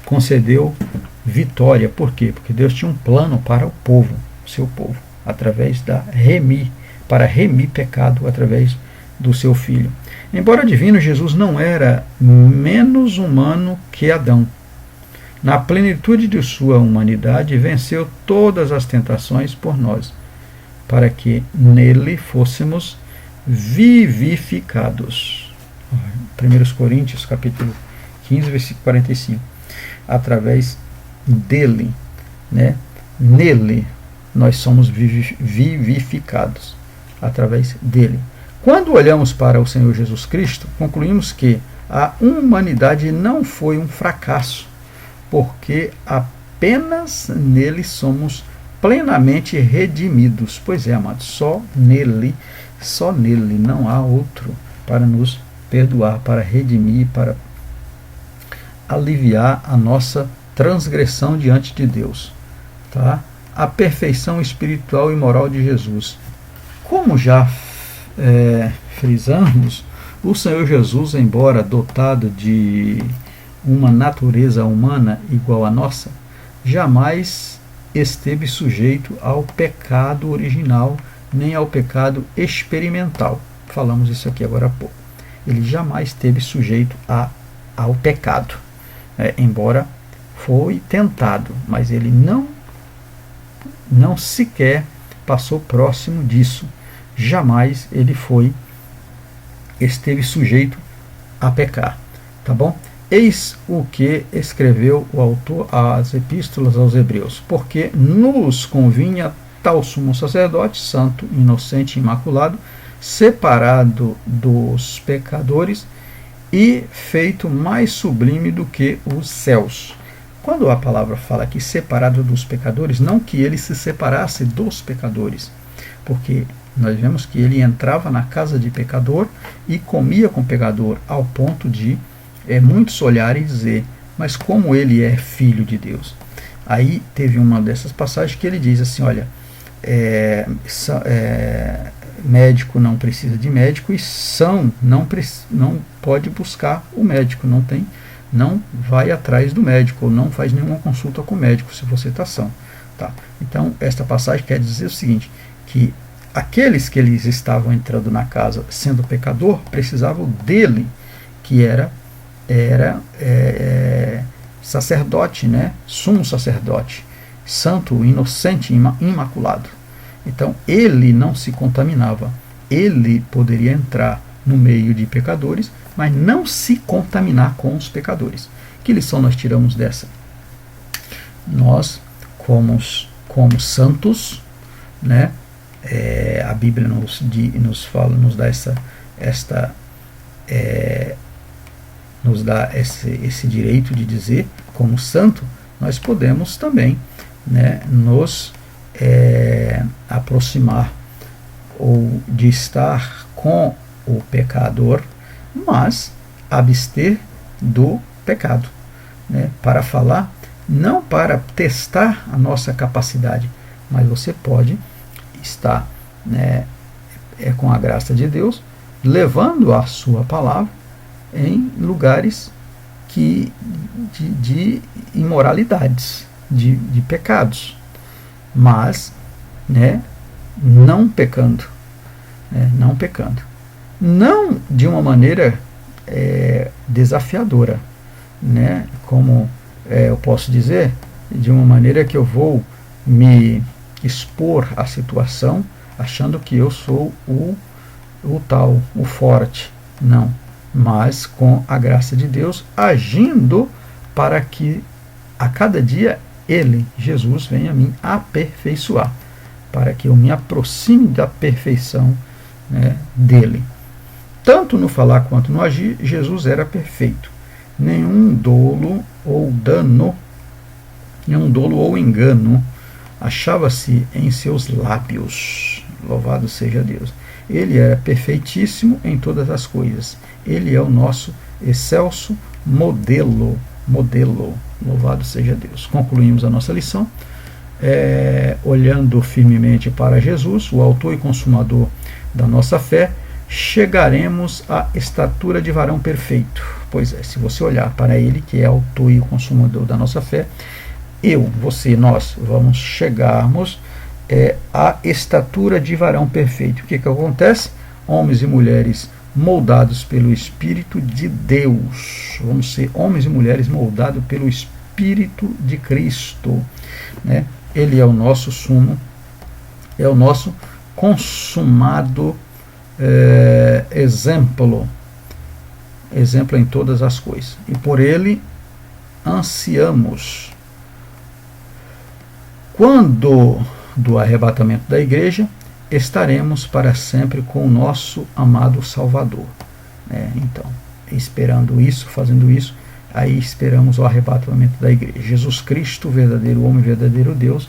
concedeu vitória. Por quê? Porque Deus tinha um plano para o povo, seu povo, através para remir pecado através do seu filho. Embora divino, Jesus não era menos humano que Adão. Na plenitude de sua humanidade, venceu todas as tentações por nós, para que nele fôssemos vivificados. 1 Coríntios capítulo 15, versículo 45. Através dele, né? Nele nós somos vivificados, através dele. Quando olhamos para o Senhor Jesus Cristo, concluímos que a humanidade não foi um fracasso, porque apenas nele somos plenamente redimidos. Pois é, amados, só nele, não há outro para nos perdoar, para redimir, para aliviar a nossa transgressão diante de Deus, tá? A perfeição espiritual e moral de Jesus. Como já frisamos, o Senhor Jesus, embora dotado de uma natureza humana igual à nossa, jamais esteve sujeito ao pecado original, nem ao pecado experimental. Falamos isso aqui agora há pouco. Ele jamais esteve sujeito ao pecado, embora foi tentado, mas ele não sequer passou próximo disso. Jamais ele esteve sujeito a pecar, tá bom? Eis o que escreveu o autor às epístolas aos Hebreus: porque nos convinha tal sumo sacerdote, santo, inocente e imaculado, separado dos pecadores e feito mais sublime do que os céus. Quando a palavra fala aqui separado dos pecadores, não que ele se separasse dos pecadores, porque nós vemos que ele entrava na casa de pecador e comia com pecador, ao ponto de muitos olharem e dizer: mas como ele é filho de Deus? Aí teve uma dessas passagens que ele diz assim: olha, médico não precisa de médico, e não pode buscar o médico, não vai atrás do médico, ou não faz nenhuma consulta com o médico se você está são. Tá? Então, esta passagem quer dizer o seguinte, que aqueles que eles estavam entrando na casa sendo pecador, precisavam dele, que era sacerdote, né? Sumo sacerdote, santo, inocente, imaculado. Então, ele não se contaminava. Ele poderia entrar no meio de pecadores, mas não se contaminar com os pecadores. Que lição nós tiramos dessa? Nós, como santos, né? A Bíblia nos fala, nos dá esse direito de dizer, como santo, nós podemos também, né, nos aproximar ou de estar com o pecador, mas abster do pecado, né, para falar, não para testar a nossa capacidade, mas você pode estar, né, com a graça de Deus, levando a sua palavra em lugares de imoralidades, de pecados, mas, né, não pecando, não de uma maneira desafiadora, né, como eu posso dizer, de uma maneira que eu vou me expor a situação achando que eu sou o tal, o forte. Não, mas com a graça de Deus agindo para que a cada dia Ele, Jesus, venha me aperfeiçoar, para que eu me aproxime da perfeição, né, dele. Tanto no falar quanto no agir, Jesus era perfeito. Nenhum dolo ou dano, nenhum dolo ou engano achava-se em seus lábios. Louvado seja Deus. Ele era perfeitíssimo em todas as coisas. Ele é o nosso excelso modelo. Louvado seja Deus. Concluímos a nossa lição, olhando firmemente para Jesus, o autor e consumador da nossa fé, chegaremos à estatura de varão perfeito. Pois é, se você olhar para ele, que é o autor e o consumador da nossa fé, você, nós vamos chegarmos à estatura de varão perfeito. O que acontece? Homens e mulheres moldados pelo Espírito de Deus. Vamos ser homens e mulheres moldados pelo Espírito de Cristo, né? Ele é o nosso sumo, é o nosso consumado exemplo em todas as coisas. E por ele ansiamos. Quando do arrebatamento da igreja, estaremos para sempre com o nosso amado Salvador. Então, esperando isso, fazendo isso, aí esperamos o arrebatamento da igreja. Jesus Cristo, verdadeiro homem, verdadeiro Deus.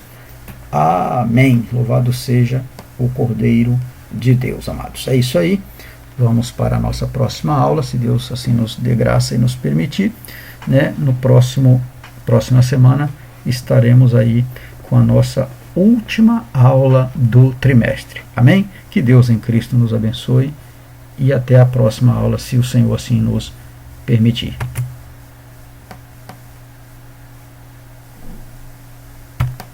Amém. Louvado seja o Cordeiro de Deus, amados. É isso aí. Vamos para a nossa próxima aula, se Deus assim nos dê graça e nos permitir, né? No próxima semana estaremos aí com a nossa última aula do trimestre. Amém? Que Deus em Cristo nos abençoe e até a próxima aula, se o Senhor assim nos permitir.